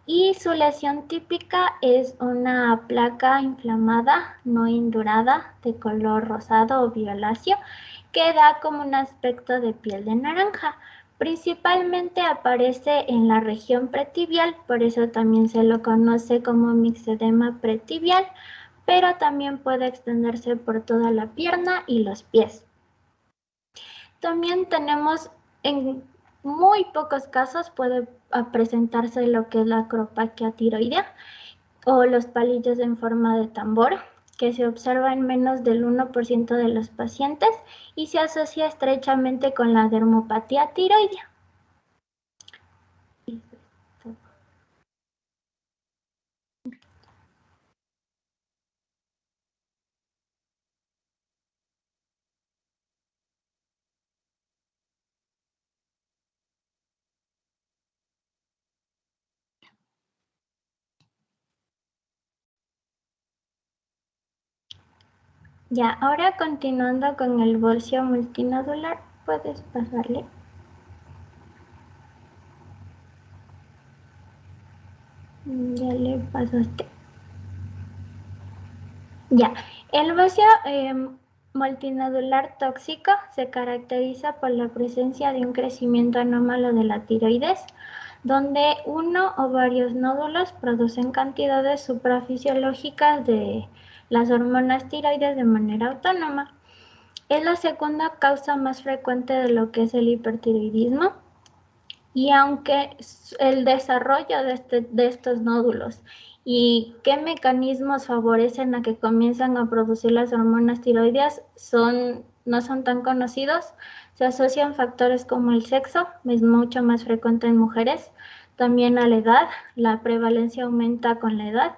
y su lesión típica es una placa inflamada no indurada de color rosado o violáceo que da como un aspecto de piel de naranja. Principalmente aparece en la región pretibial, por eso también se lo conoce como mixedema pretibial, pero también puede extenderse por toda la pierna y los pies. También tenemos, en muy pocos casos puede presentarse lo que es la acropaquia tiroidea o los palillos en forma de tambor, que se observa en menos del 1% de los pacientes y se asocia estrechamente con la dermopatía tiroidea. Ya, ahora continuando con el bocio multinodular, puedes pasarle. Ya le pasaste. Ya, el bocio multinodular tóxico se caracteriza por la presencia de un crecimiento anómalo de la tiroides, donde uno o varios nódulos producen cantidades suprafisiológicas de las hormonas tiroides de manera autónoma. Es la segunda causa más frecuente de lo que es el hipertiroidismo, y aunque el desarrollo de estos nódulos y qué mecanismos favorecen a que comiencen a producir las hormonas tiroideas no son tan conocidos, se asocian factores como el sexo, es mucho más frecuente en mujeres, también a la edad, la prevalencia aumenta con la edad,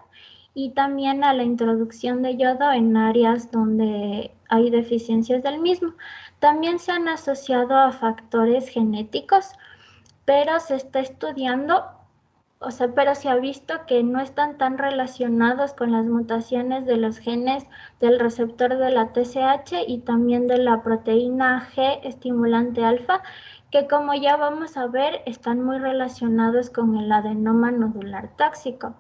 y también a la introducción de yodo en áreas donde hay deficiencias del mismo. También se han asociado a factores genéticos, pero se está estudiando, pero se ha visto que no están tan relacionados con las mutaciones de los genes del receptor de la TSH y también de la proteína G estimulante alfa, que como ya vamos a ver, están muy relacionados con el adenoma nodular tóxico.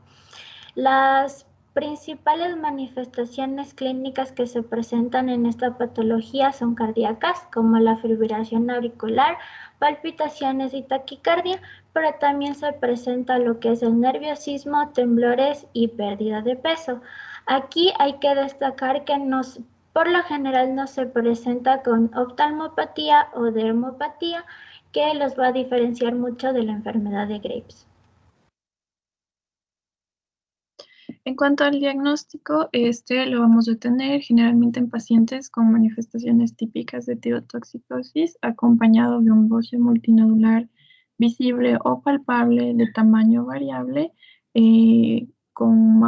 Las principales manifestaciones clínicas que se presentan en esta patología son cardíacas, como la fibrilación auricular, palpitaciones y taquicardia, pero también se presenta lo que es el nerviosismo, temblores y pérdida de peso. Aquí hay que destacar que por lo general no se presenta con oftalmopatía o dermopatía, que los va a diferenciar mucho de la enfermedad de Graves. En cuanto al diagnóstico, este lo vamos a tener generalmente en pacientes con manifestaciones típicas de tirotoxicosis, acompañado de un bocio multinodular visible o palpable de tamaño variable, con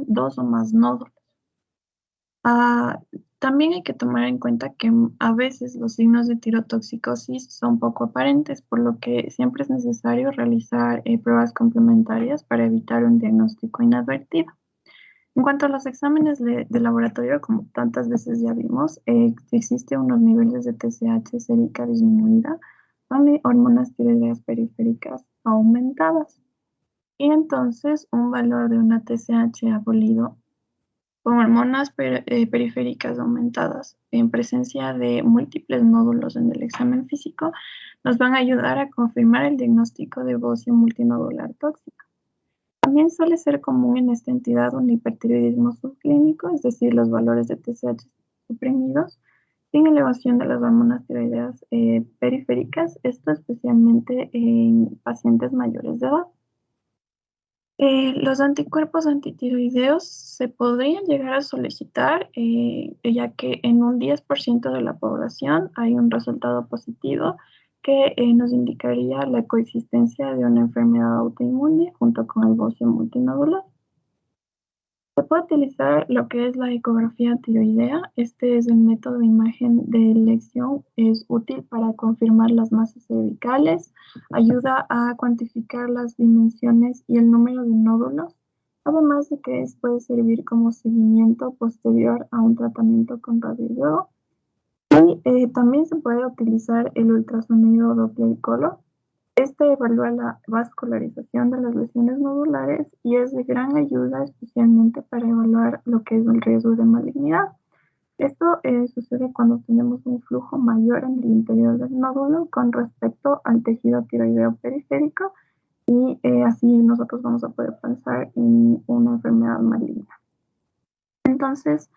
dos o más nódulos. También hay que tomar en cuenta que a veces los signos de tirotoxicosis son poco aparentes, por lo que siempre es necesario realizar pruebas complementarias para evitar un diagnóstico inadvertido. En cuanto a los exámenes de laboratorio, como tantas veces ya vimos, existen unos niveles de TSH sérica disminuida con hormonas tiroideas periféricas aumentadas. Y entonces un valor de una TSH abolido con hormonas periféricas aumentadas en presencia de múltiples nódulos en el examen físico, nos van a ayudar a confirmar el diagnóstico de bocio multinodular tóxico. También suele ser común en esta entidad un hipertiroidismo subclínico, es decir, los valores de TSH suprimidos, sin elevación de las hormonas tiroideas periféricas, esto especialmente en pacientes mayores de edad. Los anticuerpos antitiroideos se podrían llegar a solicitar, ya que en un 10% de la población hay un resultado positivo que nos indicaría la coexistencia de una enfermedad autoinmune junto con el bocio multinodular. Se puede utilizar lo que es la ecografía tiroidea. Este es el método de imagen de elección. Es útil para confirmar las masas cervicales, ayuda a cuantificar las dimensiones y el número de nódulos, además de que puede servir como seguimiento posterior a un tratamiento con radiólogo. Y también se puede utilizar el ultrasonido Doppler color. Este evalúa la vascularización de las lesiones nodulares y es de gran ayuda especialmente para evaluar lo que es el riesgo de malignidad. Esto sucede cuando tenemos un flujo mayor en el interior del nódulo con respecto al tejido tiroideo periférico y así nosotros vamos a poder pensar en una enfermedad maligna. Entonces,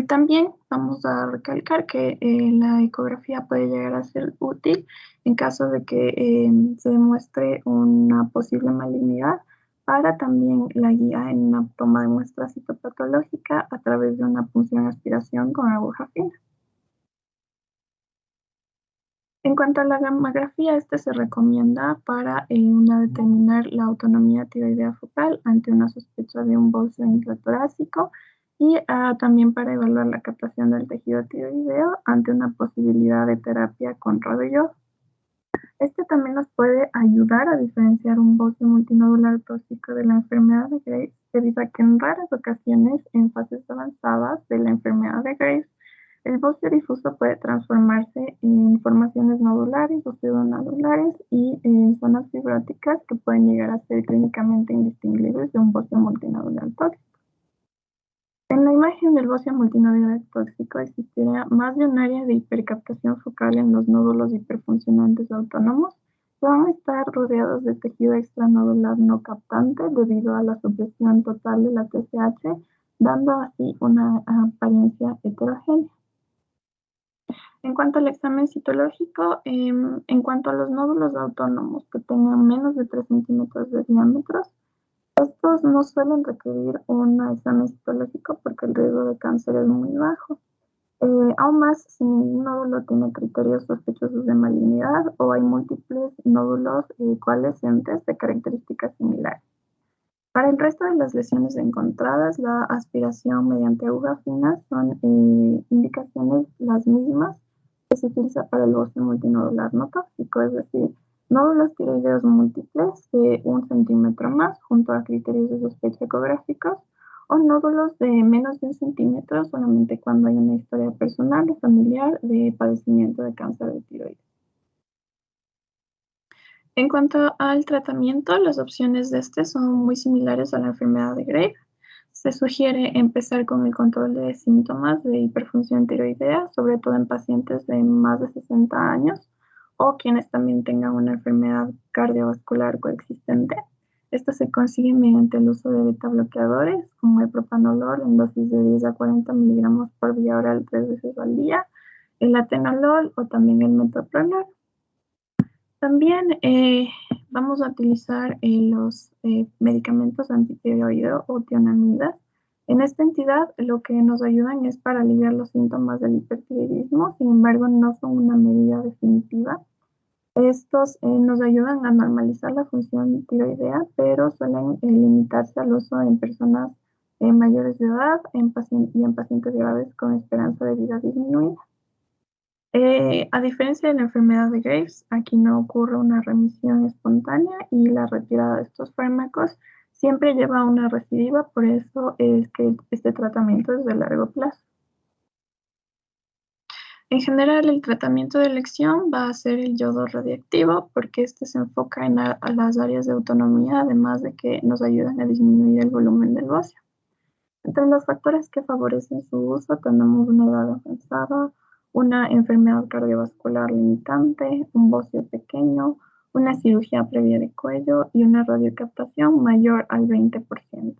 también vamos a recalcar que la ecografía puede llegar a ser útil en caso de que se demuestre una posible malignidad para también la guía en una toma de muestra citopatológica a través de una punción aspiración con aguja fina. En cuanto a la gammagrafía, este se recomienda para determinar la autonomía tiroidea focal ante una sospecha de un bocio intratorácico y también para evaluar la captación del tejido tiroideo ante una posibilidad de terapia con radioyodo. Este también nos puede ayudar a diferenciar un bocio multinodular tóxico de la enfermedad de Graves, debido a que en raras ocasiones, en fases avanzadas de la enfermedad de Graves, el bocio difuso puede transformarse en formaciones nodulares o pseudonodulares y en zonas fibróticas que pueden llegar a ser clínicamente indistinguibles de un bocio multinodular tóxico. En la imagen del bocio multinodular tóxico existiría más de un área de hipercaptación focal en los nódulos hiperfuncionantes autónomos que van a estar rodeados de tejido extranodular no captante debido a la supresión total de la TSH, dando así una apariencia heterogénea. En cuanto al examen citológico, en cuanto a los nódulos autónomos que tengan menos de 3 centímetros de diámetro, estos no suelen requerir un examen citológico porque el riesgo de cáncer es muy bajo. Aún más, si ningún nódulo tiene criterios sospechosos de malignidad o hay múltiples nódulos coalescentes de características similares. Para el resto de las lesiones encontradas, la aspiración mediante aguja fina son indicaciones las mismas que se utiliza para el bocio multinodular no tóxico, es decir, nódulos tiroideos múltiples de 1 centímetro más junto a criterios de sospecha ecográficos o nódulos de menos de 1 centímetro solamente cuando hay una historia personal o familiar de padecimiento de cáncer de tiroides. En cuanto al tratamiento, las opciones de este son muy similares a la enfermedad de Graves. Se sugiere empezar con el control de síntomas de hiperfunción tiroidea, sobre todo en pacientes de más de 60 años o quienes también tengan una enfermedad cardiovascular coexistente. Esto se consigue mediante el uso de beta bloqueadores como el propanolol en dosis de 10 a 40 miligramos por vía oral 3 veces al día, el atenolol o también el metoprolol. También vamos a utilizar los medicamentos antitiroideo o tionamidas. En esta entidad lo que nos ayudan es para aliviar los síntomas del hipertiroidismo, sin embargo no son una medida definitiva. Estos nos ayudan a normalizar la función tiroidea, pero suelen limitarse al uso en personas mayores de edad y en pacientes graves con esperanza de vida disminuida. A diferencia de la enfermedad de Graves, aquí no ocurre una remisión espontánea y la retirada de estos fármacos siempre lleva a una recidiva, por eso es que este tratamiento es de largo plazo. En general, el tratamiento de elección va a ser el yodo radiactivo porque este se enfoca en las áreas de autonomía, además de que nos ayudan a disminuir el volumen del bocio. Entre los factores que favorecen su uso tenemos una edad avanzada, una enfermedad cardiovascular limitante, un bocio pequeño, una cirugía previa de cuello y una radiocaptación mayor al 20%.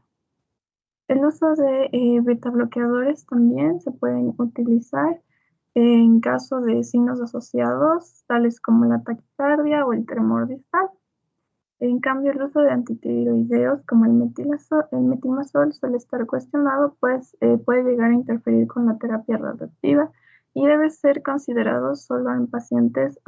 El uso de betabloqueadores también se pueden utilizar en caso de signos asociados, tales como la taquicardia o el tremor distal. En cambio, el uso de antitiroideos como el metimazol suele estar cuestionado, pues puede llegar a interferir con la terapia radioactiva y debe ser considerado solo en pacientes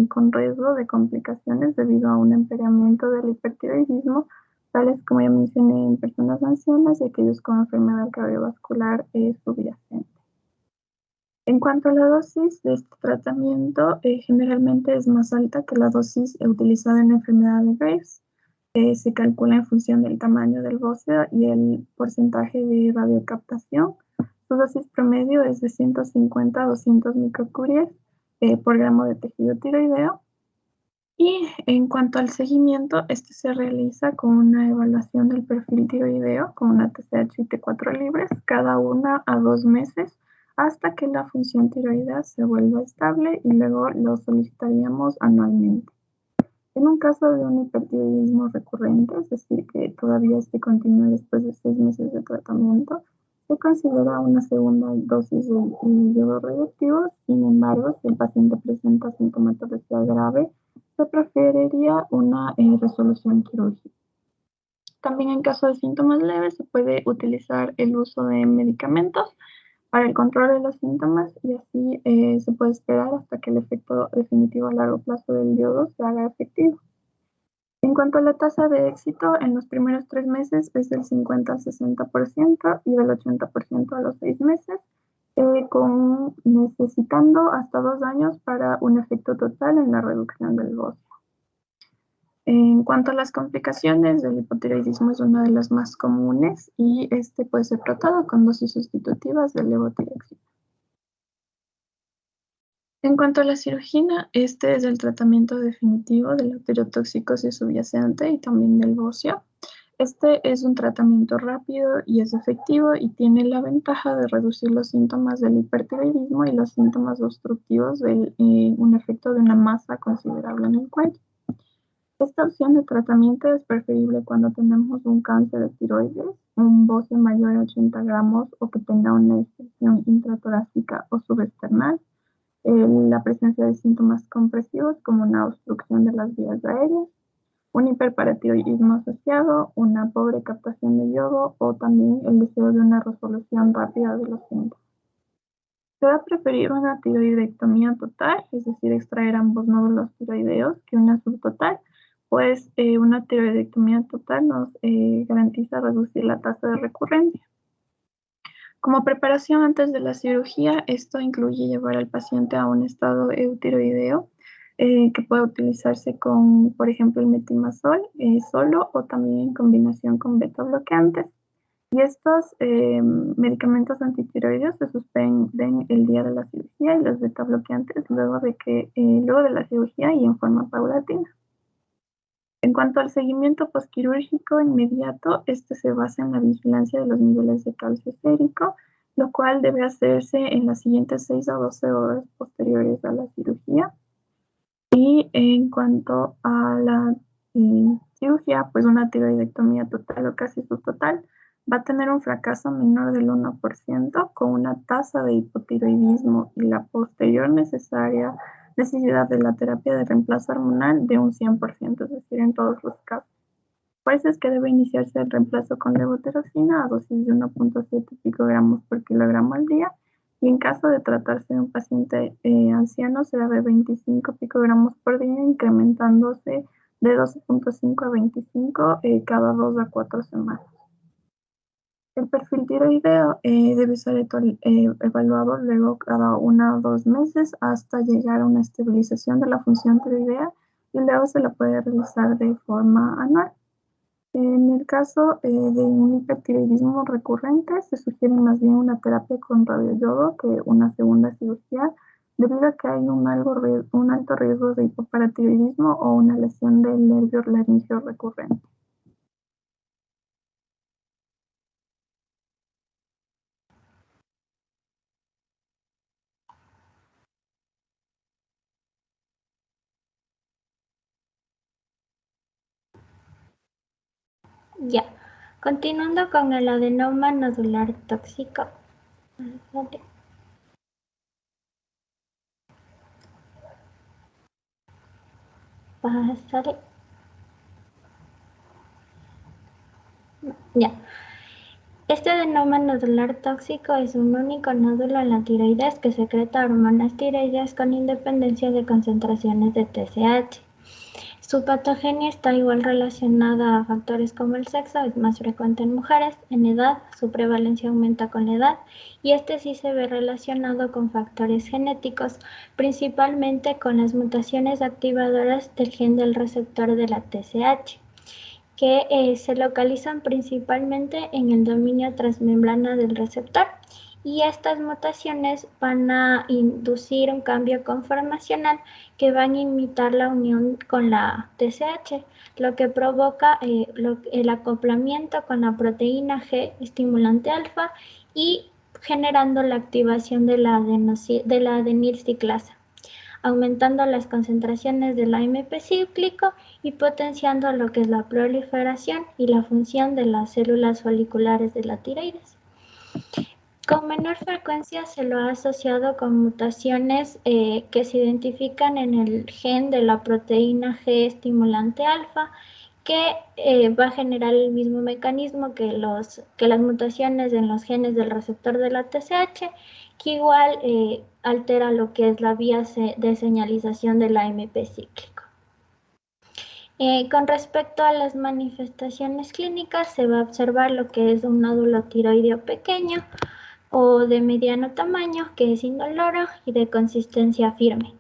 con riesgo de complicaciones debido a un empeoramiento del hipertiroidismo, tales como ya mencioné en personas ancianas y aquellos con enfermedad cardiovascular subyacente. En cuanto a la dosis de este tratamiento, generalmente es más alta que la dosis utilizada en la enfermedad de Graves. Se calcula en función del tamaño del bocio y el porcentaje de radiocaptación. Su dosis promedio es de 150 a 200 microcuries por gramo de tejido tiroideo. Y en cuanto al seguimiento, este se realiza con una evaluación del perfil tiroideo con una TSH y T4 libres cada 1 a 2 meses hasta que la función tiroidea se vuelva estable y luego lo solicitaríamos anualmente. En un caso de un hipertiroidismo recurrente, es decir, que todavía continúa después de 6 meses de tratamiento, se considera una segunda dosis de yodo radioactivo. Sin embargo, si el paciente presenta sintomatología grave, se preferiría una resolución quirúrgica. También en caso de síntomas leves se puede utilizar el uso de medicamentos para el control de los síntomas y así se puede esperar hasta que el efecto definitivo a largo plazo del yodo se haga efectivo. En cuanto a la tasa de éxito, en los primeros 3 meses es del 50 al 60% y del 80% a los 6 meses, necesitando hasta 2 años para un efecto total en la reducción del bocio. En cuanto a las complicaciones, el hipotiroidismo es una de las más comunes y este puede ser tratado con dosis sustitutivas de levotiroxina. En cuanto a la cirugía, este es el tratamiento definitivo de la tirotoxicosis subyacente y también del bocio. Este es un tratamiento rápido y es efectivo y tiene la ventaja de reducir los síntomas del hipertiroidismo y los síntomas obstructivos de un efecto de una masa considerable en el cuello. Esta opción de tratamiento es preferible cuando tenemos un cáncer de tiroides, un bocio mayor a 80 gramos o que tenga una extensión intratorácica o subesternal, la presencia de síntomas compresivos como una obstrucción de las vías aéreas, un hiperparatiroidismo asociado, una pobre captación de yodo o también el deseo de una resolución rápida de los síntomas. Se va a preferir una tiroidectomía total, es decir, extraer ambos nódulos tiroideos, que una subtotal, pues una tiroidectomía total nos garantiza reducir la tasa de recurrencia. Como preparación antes de la cirugía, esto incluye llevar al paciente a un estado eutiroideo que puede utilizarse con, por ejemplo, el metimazol solo o también en combinación con beta-bloqueantes. Y estos medicamentos antitiroideos se suspenden el día de la cirugía y los beta-bloqueantes luego de la cirugía y en forma paulatina. En cuanto al seguimiento posquirúrgico inmediato, este se basa en la vigilancia de los niveles de calcio sérico, lo cual debe hacerse en las siguientes 6 a 12 horas posteriores a la cirugía. Y en cuanto a la cirugía, pues una tiroidectomía total o casi subtotal va a tener un fracaso menor del 1% con una tasa de hipotiroidismo y la posterior necesidad de la terapia de reemplazo hormonal de un 100%, es decir, en todos los casos. Por eso es que debe iniciarse el reemplazo con levotiroxina a dosis de 1.7 picogramos por kilogramo al día y en caso de tratarse de un paciente anciano será de 25 picogramos por día, incrementándose de 12.5 a 25 cada 2 a 4 semanas. El perfil tiroideo debe ser evaluado luego cada 1 o 2 meses hasta llegar a una estabilización de la función tiroidea y luego se la puede realizar de forma anual. En el caso de un hipertiroidismo recurrente, se sugiere más bien una terapia con radioyodo que una segunda cirugía, debido a que hay un alto riesgo de hipoparatiroidismo o una lesión del nervio laringeo recurrente. Ya. Continuando con el adenoma nodular tóxico. Vale. Pasaré. Ya. Este adenoma nodular tóxico es un único nódulo en la tiroides que secreta hormonas tiroideas con independencia de concentraciones de TSH. Su patogenia está igual relacionada a factores como el sexo, es más frecuente en mujeres, en edad, su prevalencia aumenta con la edad y este sí se ve relacionado con factores genéticos, principalmente con las mutaciones activadoras del gen del receptor de la TSH, que se localizan principalmente en el dominio transmembrana del receptor. Y estas mutaciones van a inducir un cambio conformacional que van a imitar la unión con la TSH, lo que provoca el acoplamiento con la proteína G estimulante alfa y generando la activación de la adenilciclasa, aumentando las concentraciones del AMP cíclico y potenciando lo que es la proliferación y la función de las células foliculares de la tiroides. Con menor frecuencia se lo ha asociado con mutaciones que se identifican en el gen de la proteína G estimulante alfa, que va a generar el mismo mecanismo que las mutaciones en los genes del receptor de la TSH, que igual altera lo que es la vía de señalización del AMP cíclico. Con respecto a las manifestaciones clínicas, se va a observar lo que es un nódulo tiroideo pequeño o de mediano tamaño, que es indoloro y de consistencia firme.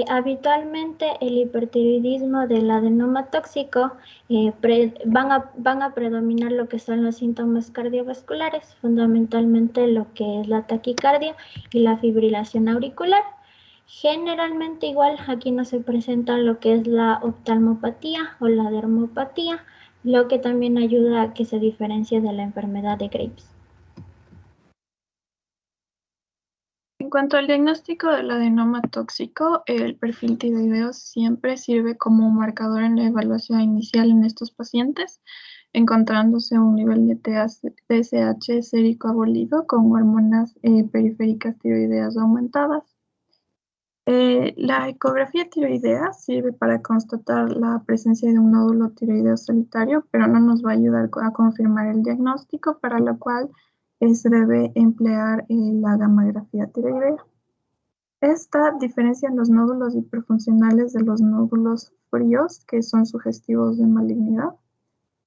Habitualmente el hipertiroidismo del adenoma tóxico van a predominar lo que son los síntomas cardiovasculares, fundamentalmente lo que es la taquicardia y la fibrilación auricular. Generalmente igual aquí no se presenta lo que es la oftalmopatía o la dermopatía, lo que también ayuda a que se diferencie de la enfermedad de Graves. En cuanto al diagnóstico del adenoma tóxico, el perfil tiroideo siempre sirve como marcador en la evaluación inicial en estos pacientes, encontrándose un nivel de TSH sérico abolido con hormonas periféricas tiroideas aumentadas. La ecografía tiroidea sirve para constatar la presencia de un nódulo tiroideo solitario, pero no nos va a ayudar a confirmar el diagnóstico, para lo cual se debe emplear la gammagrafía tiroidea. Esta diferencia los nódulos hiperfuncionales de los nódulos fríos, que son sugestivos de malignidad,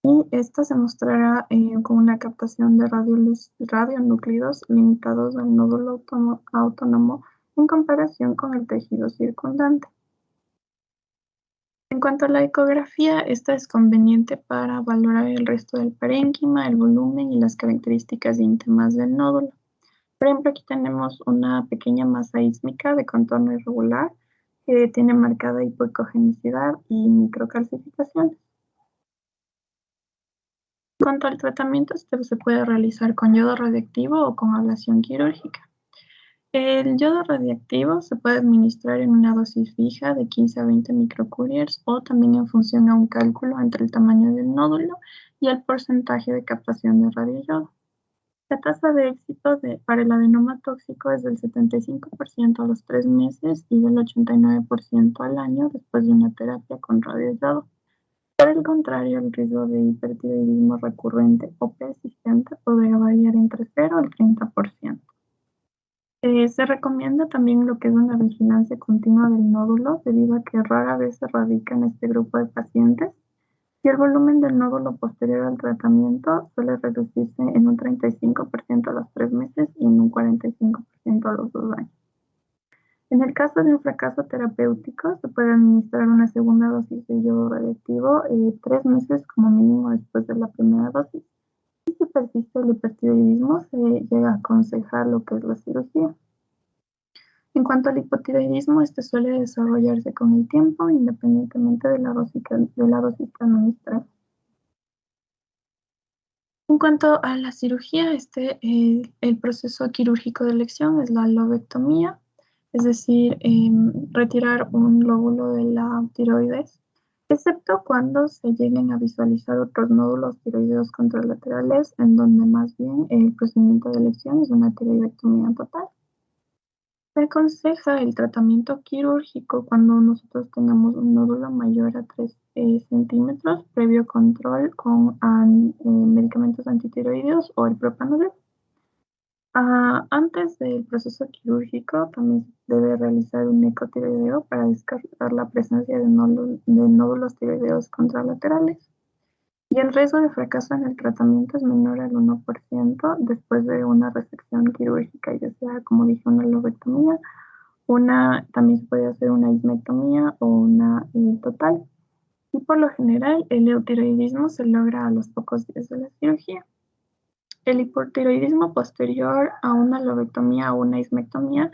y esta se mostrará con una captación de radionúclidos limitados al nódulo autónomo en comparación con el tejido circundante. En cuanto a la ecografía, esta es conveniente para valorar el resto del parénquima, el volumen y las características íntimas del nódulo. Por ejemplo, aquí tenemos una pequeña masa ísmica de contorno irregular que tiene marcada hipoecogenicidad y microcalcificaciones. En cuanto al tratamiento, este se puede realizar con yodo radiactivo o con ablación quirúrgica. El yodo radiactivo se puede administrar en una dosis fija de 15 a 20 microcouriers o también en función a un cálculo entre el tamaño del nódulo y el porcentaje de captación de radioyodo. La tasa de éxito para el adenoma tóxico es del 75% a los 3 meses y del 89% al año después de una terapia con radioyodo. Por el contrario, el riesgo de hipertiroidismo recurrente o persistente podría variar entre 0 al 30%. Se recomienda también lo que es una vigilancia continua del nódulo, debido a que rara vez se radica en este grupo de pacientes, y el volumen del nódulo posterior al tratamiento suele reducirse en un 35% a los 3 meses y en un 45% a los 2 años. En el caso de un fracaso terapéutico, se puede administrar una segunda dosis de yodo radiactivo 3 meses como mínimo después de la primera dosis. Y si persiste el hipertiroidismo, se llega a aconsejar lo que es la cirugía. En cuanto al hipotiroidismo, este suele desarrollarse con el tiempo, independientemente de la dosis que administra. En cuanto a la cirugía, el proceso quirúrgico de elección es la lobectomía, es decir, retirar un lóbulo de la tiroides. excepto cuando se lleguen a visualizar otros nódulos tiroideos contralaterales en donde más bien el procedimiento de elección es una tiroidectomía total. Se aconseja el tratamiento quirúrgico cuando nosotros tengamos un nódulo mayor a 3 centímetros, previo control con medicamentos antitiroideos o el propranolol. Antes del proceso quirúrgico también se debe realizar un ecotiroideo para descartar la presencia de nódulos tiroideos contralaterales. Y el riesgo de fracaso en el tratamiento es menor al 1% después de una resección quirúrgica, ya sea, como dije, una lobectomía, también se puede hacer una ismectomía o una total. Y por lo general, el eutiroidismo se logra a los pocos días de la cirugía. El hipotiroidismo posterior a una lobectomía o una ismectomía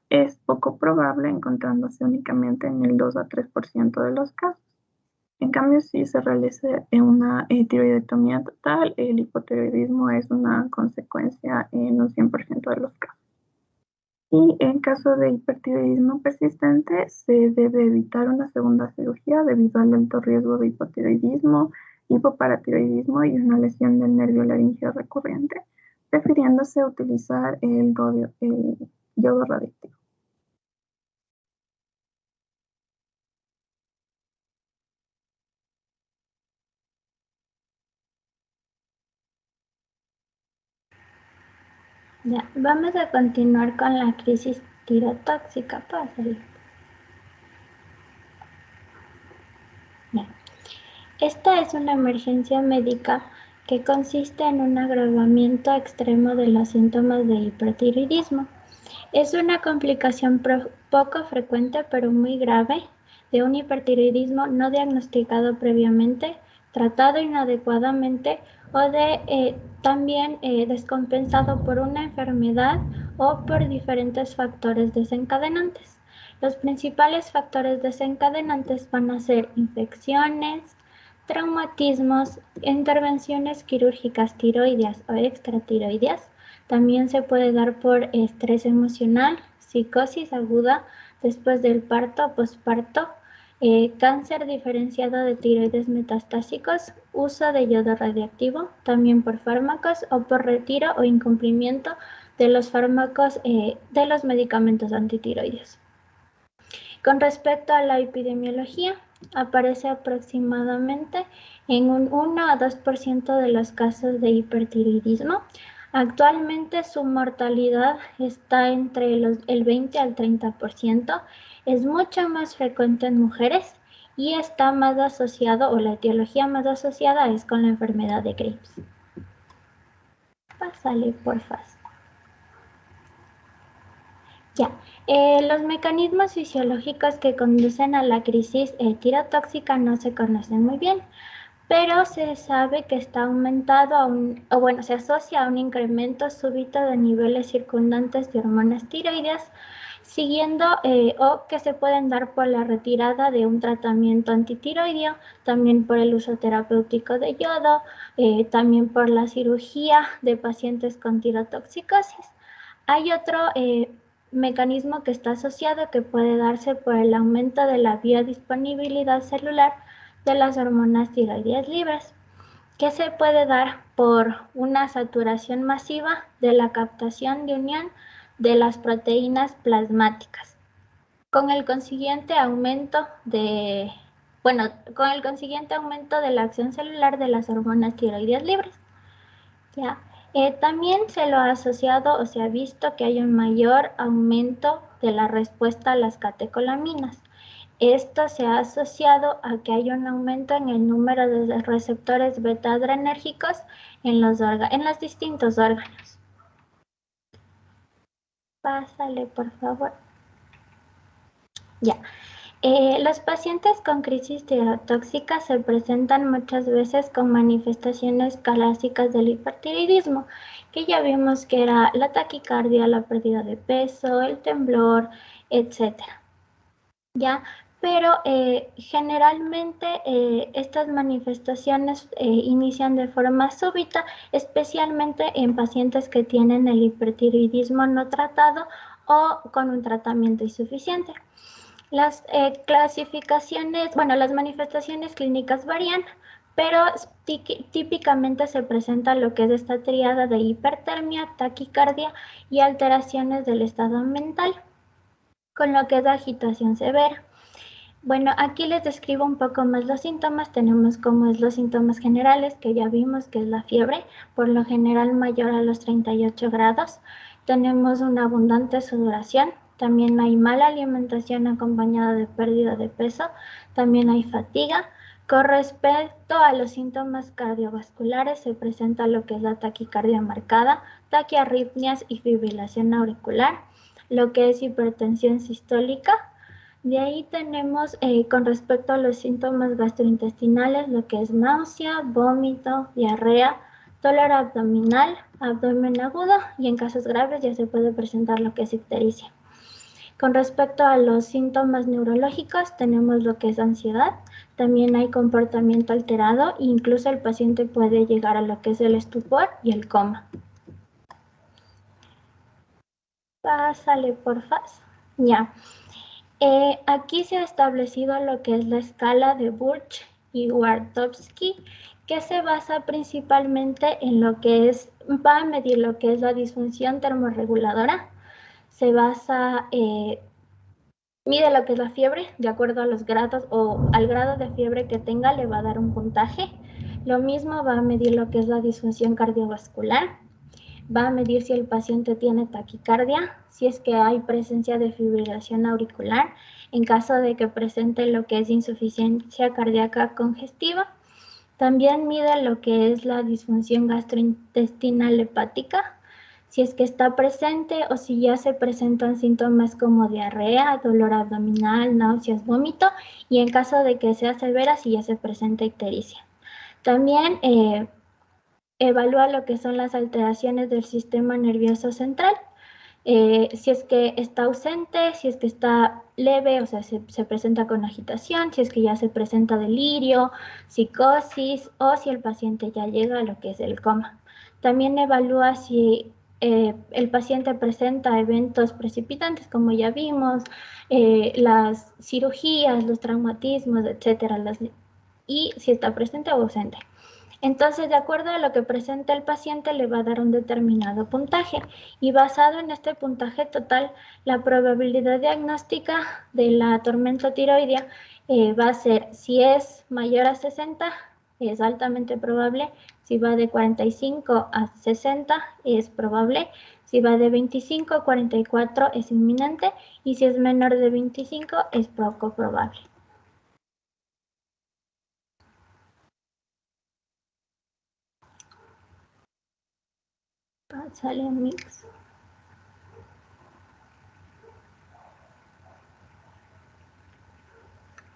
es poco probable, encontrándose únicamente en el 2 a 3% de los casos. En cambio, si se realiza una tiroidectomía total, el hipotiroidismo es una consecuencia en un 100% de los casos. Y en caso de hipertiroidismo persistente, se debe evitar una segunda cirugía debido al alto riesgo de hipotiroidismo, hipoparatiroidismo y una lesión del nervio laríngeo recurrente, prefiriéndose utilizar el yodo radioactivo. Ya, vamos a continuar con la crisis tirotóxica. Pásale. Ya. Esta es una emergencia médica que consiste en un agravamiento extremo de los síntomas de hipertiroidismo. Es una complicación poco frecuente pero muy grave de un hipertiroidismo no diagnosticado previamente, tratado inadecuadamente o también descompensado por una enfermedad o por diferentes factores desencadenantes. Los principales factores desencadenantes van a ser infecciones, traumatismos, intervenciones quirúrgicas tiroideas o extratiroideas. También se puede dar por estrés emocional, psicosis aguda después del parto o posparto, cáncer diferenciado de tiroides metastásicos, uso de yodo radiactivo, también por fármacos o por retiro o incumplimiento de los fármacos de los medicamentos antitiroides. Con respecto a la epidemiología, aparece aproximadamente en un 1 a 2% de los casos de hipertiroidismo. Actualmente su mortalidad está entre el 20 al 30%, es mucho más frecuente en mujeres y está más asociado, o la etiología más asociada es con la enfermedad de Graves. Pásale, porfa. Ya, los mecanismos fisiológicos que conducen a la crisis tirotóxica no se conocen muy bien, pero se sabe que está aumentado se asocia a un incremento súbito de niveles circundantes de hormonas tiroideas, siguiendo o que se pueden dar por la retirada de un tratamiento antitiroideo, también por el uso terapéutico de yodo, también por la cirugía de pacientes con tirotoxicosis. Hay otro mecanismo que está asociado que puede darse por el aumento de la biodisponibilidad celular de las hormonas tiroideas libres, que se puede dar por una saturación masiva de la captación de unión de las proteínas plasmáticas, con el consiguiente aumento de la acción celular de las hormonas tiroideas libres. ¿Ya? También se lo ha asociado o se ha visto que hay un mayor aumento de la respuesta a las catecolaminas. Esto se ha asociado a que hay un aumento en el número de receptores beta-adrenérgicos en los distintos órganos. Pásale, por favor. Ya. Los pacientes con crisis tirotóxica se presentan muchas veces con manifestaciones clásicas del hipertiroidismo, que ya vimos que era la taquicardia, la pérdida de peso, el temblor, etc. ¿Ya? Pero generalmente estas manifestaciones inician de forma súbita, especialmente en pacientes que tienen el hipertiroidismo no tratado o con un tratamiento insuficiente. Las clasificaciones, bueno, las manifestaciones clínicas varían, pero típicamente se presenta lo que es esta tríada de hipertermia, taquicardia y alteraciones del estado mental, con lo que es agitación severa. Bueno, aquí les describo un poco más los síntomas. Tenemos como es los síntomas generales, que ya vimos que es la fiebre, por lo general mayor a los 38 grados. Tenemos una abundante sudoración. También hay mala alimentación acompañada de pérdida de peso. También hay fatiga. Con respecto a los síntomas cardiovasculares, se presenta lo que es la taquicardia marcada, taquiarritmias y fibrilación auricular, lo que es hipertensión sistólica. De ahí tenemos con respecto a los síntomas gastrointestinales, lo que es náusea, vómito, diarrea, dolor abdominal, abdomen agudo y en casos graves ya se puede presentar lo que es ictericia. Con respecto a los síntomas neurológicos, tenemos lo que es ansiedad, también hay comportamiento alterado e incluso el paciente puede llegar a lo que es el estupor y el coma. Pásale, porfa. Ya. Aquí se ha establecido lo que es la escala de Burch y Wartowski, que se basa principalmente en lo que es, va a medir lo que es la disfunción termorreguladora, se basa, mide lo que es la fiebre, de acuerdo a los grados o al grado de fiebre que tenga le va a dar un puntaje. Lo mismo va a medir lo que es la disfunción cardiovascular, va a medir si el paciente tiene taquicardia, si es que hay presencia de fibrilación auricular, en caso de que presente lo que es insuficiencia cardíaca congestiva. También mide lo que es la disfunción gastrointestinal hepática, si es que está presente o si ya se presentan síntomas como diarrea, dolor abdominal, náuseas, vómito, y en caso de que sea severa, si ya se presenta ictericia. También evalúa lo que son las alteraciones del sistema nervioso central, si es que está ausente, si es que está leve, o sea, se presenta con agitación, si es que ya se presenta delirio, psicosis o si el paciente ya llega a lo que es el coma. También evalúa si el paciente presenta eventos precipitantes, como ya vimos, las cirugías, los traumatismos, etcétera, y si está presente o ausente. Entonces, de acuerdo a lo que presenta el paciente, le va a dar un determinado puntaje y basado en este puntaje total, la probabilidad diagnóstica de la tormenta tiroidea va a ser, si es mayor a 60, es altamente probable, si va de 45 a 60, es probable, si va de 25 a 44, es inminente, y si es menor de 25, es poco probable. Sale un mix.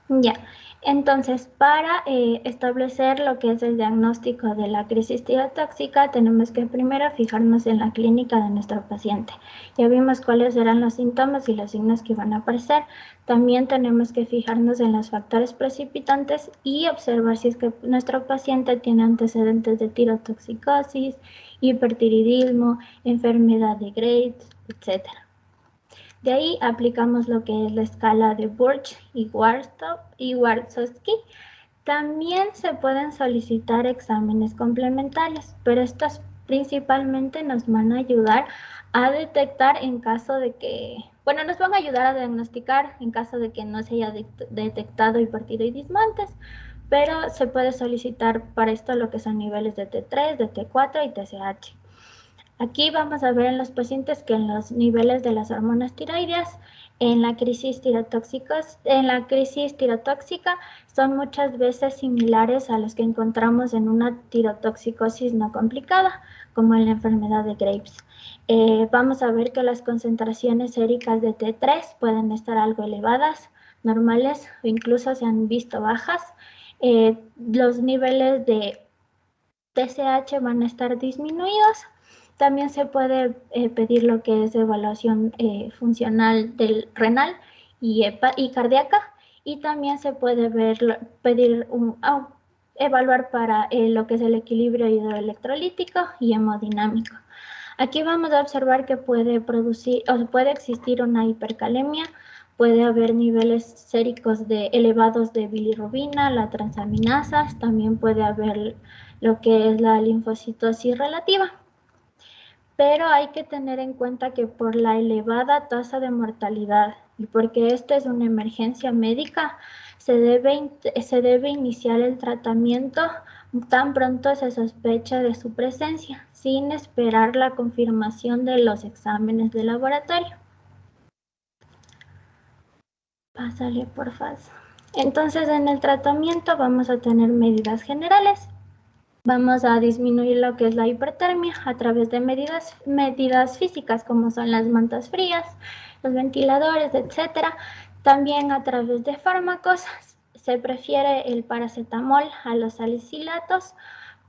Ya, entonces para establecer lo que es el diagnóstico de la crisis tirotóxica tenemos que primero fijarnos en la clínica de nuestro paciente. Ya vimos cuáles eran los síntomas y los signos que van a aparecer. También tenemos que fijarnos en los factores precipitantes y observar si es que nuestro paciente tiene antecedentes de tirotoxicosis, hipertiroidismo, enfermedad de Graves, etc. De ahí aplicamos lo que es la escala de Burch y Wartowski. También se pueden solicitar exámenes complementarios, pero estos principalmente nos van a ayudar a detectar en caso de que, bueno, nos van a ayudar a diagnosticar en caso de que no se haya detectado hipertiroidismo antes, pero se puede solicitar para esto lo que son niveles de T3, de T4 y TSH. Aquí vamos a ver en los pacientes que en los niveles de las hormonas tiroideas, en la crisis tirotóxica son muchas veces similares a los que encontramos en una tirotoxicosis no complicada, como en la enfermedad de Graves. Vamos a ver que las concentraciones séricas de T3 pueden estar algo elevadas, normales o incluso se han visto bajas. Los niveles de TSH van a estar disminuidos. También se puede pedir lo que es evaluación funcional del renal y cardíaca, y también se puede pedir evaluar para lo que es el equilibrio hidroelectrolítico y hemodinámico. Aquí vamos a observar que puede existir una hipercalemia, puede haber niveles séricos elevados de bilirrubina, la transaminasas, también puede haber lo que es la linfocitosis relativa. Pero hay que tener en cuenta que por la elevada tasa de mortalidad y porque esta es una emergencia médica, se debe iniciar el tratamiento tan pronto se sospecha de su presencia, sin esperar la confirmación de los exámenes de laboratorio. Pásale, por favor. Entonces, en el tratamiento vamos a tener medidas generales. Vamos a disminuir lo que es la hipertermia a través de medidas físicas, como son las mantas frías, los ventiladores, etc. También a través de fármacos. Se prefiere el paracetamol a los salicilatos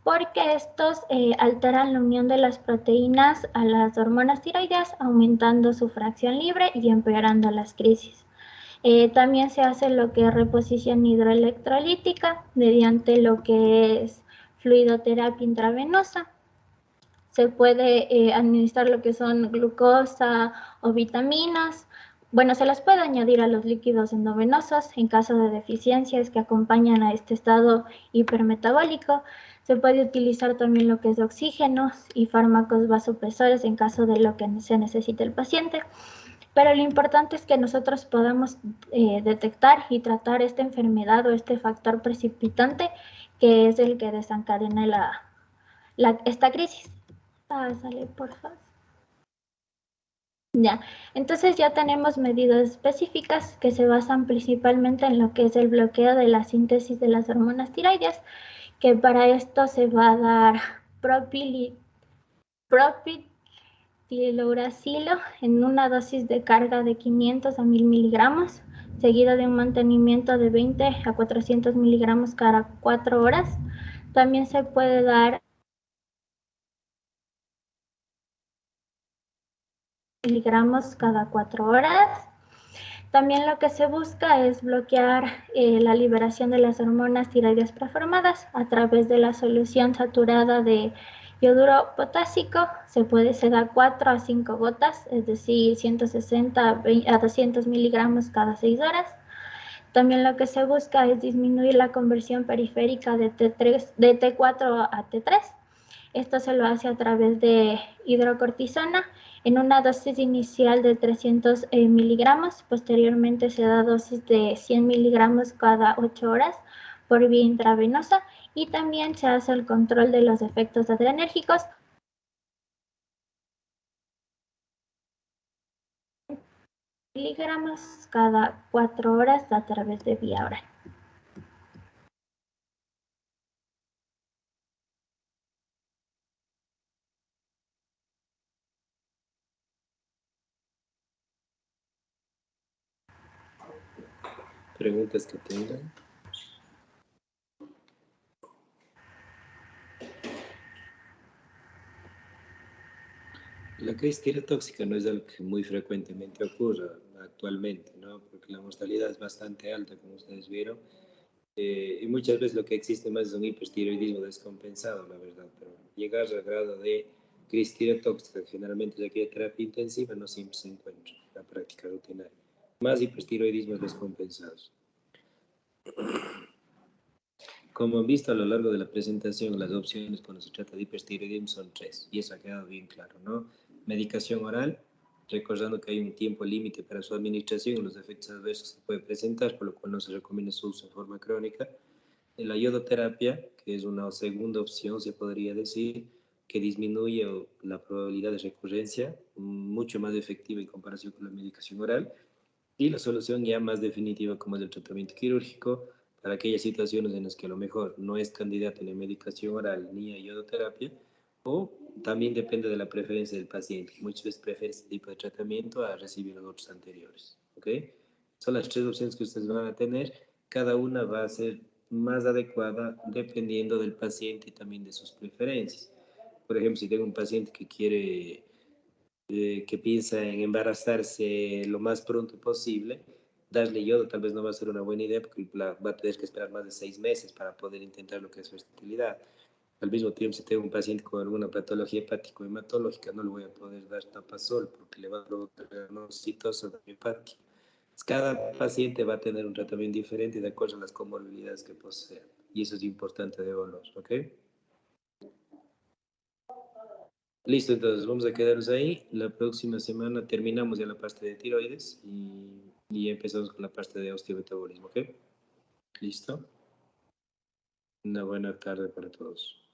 porque estos alteran la unión de las proteínas a las hormonas tiroideas, aumentando su fracción libre y empeorando las crisis. También se hace lo que es reposición hidroelectrolítica mediante lo que es fluidoterapia intravenosa. Se puede administrar lo que son glucosa o vitaminas. Bueno, se las puede añadir a los líquidos endovenosos en caso de deficiencias que acompañan a este estado hipermetabólico. Se puede utilizar también lo que es oxígenos y fármacos vasopresores en caso de lo que se necesite el paciente. Pero lo importante es que nosotros podamos detectar y tratar esta enfermedad o este factor precipitante que es el que desencadena esta crisis. Pásale, por favor. Ya, entonces ya tenemos medidas específicas que se basan principalmente en lo que es el bloqueo de la síntesis de las hormonas tiroides, que para esto se va a dar propiluracilo en una dosis de carga de 500 a 1000 miligramos, seguido de un mantenimiento de 20 a 400 miligramos cada 4 horas. También se puede dar miligramos cada 4 horas. También lo que se busca es bloquear la liberación de las hormonas tiroides preformadas a través de la solución saturada de yoduro potásico. Se da 4 a 5 gotas, es decir, 160 a 200 miligramos cada 6 horas. También lo que se busca es disminuir la conversión periférica de T4 a T3. Esto se lo hace a través de hidrocortisona en una dosis inicial de 300 miligramos. Posteriormente se da dosis de 100 miligramos cada 8 horas por vía intravenosa y también se hace el control de los efectos adrenérgicos. Miligramos cada 4 horas a través de vía oral. Preguntas que tengan. La crisis tirotóxica no es algo que muy frecuentemente ocurra actualmente, ¿no? Porque la mortalidad es bastante alta, como ustedes vieron, y muchas veces lo que existe más es un hipertiroidismo descompensado, la verdad, pero llegar al grado de crisis tirotóxica, que generalmente es aquí de terapia intensiva, no siempre se encuentra en la práctica rutinaria. Más hipertiroidismos descompensados. Como han visto a lo largo de la presentación, las opciones cuando se trata de hipertiroidismo son 3, y eso ha quedado bien claro, ¿no? Medicación oral, recordando que hay un tiempo límite para su administración y los efectos adversos que se pueden presentar, por lo cual no se recomienda su uso en forma crónica. La iodoterapia, que es una segunda opción, se podría decir, que disminuye la probabilidad de recurrencia, mucho más efectiva en comparación con la medicación oral. Y la solución ya más definitiva, como es el tratamiento quirúrgico, para aquellas situaciones en las que a lo mejor no es candidato ni a medicación oral ni a iodoterapia, o también depende de la preferencia del paciente. Muchas veces prefiere este tipo de tratamiento a recibir los otros anteriores. ¿Ok? Son las 3 opciones que ustedes van a tener. Cada una va a ser más adecuada dependiendo del paciente y también de sus preferencias. Por ejemplo, si tengo un paciente que quiere que piensa en embarazarse lo más pronto posible, darle yodo tal vez no va a ser una buena idea porque va a tener que esperar más de 6 meses para poder intentar lo que es fertilidad. Al mismo tiempo, si tengo un paciente con alguna patología hepático-hematológica, no le voy a poder dar tapasol porque le va a provocar granulocitosis hepática. Cada paciente va a tener un tratamiento diferente de acuerdo a las comorbilidades que posea. Y eso es importante de evaluar, ¿ok? Listo, entonces vamos a quedarnos ahí. La próxima semana terminamos ya la parte de tiroides y empezamos con la parte de osteometabolismo, ¿ok? Listo. Una buena tarde para todos.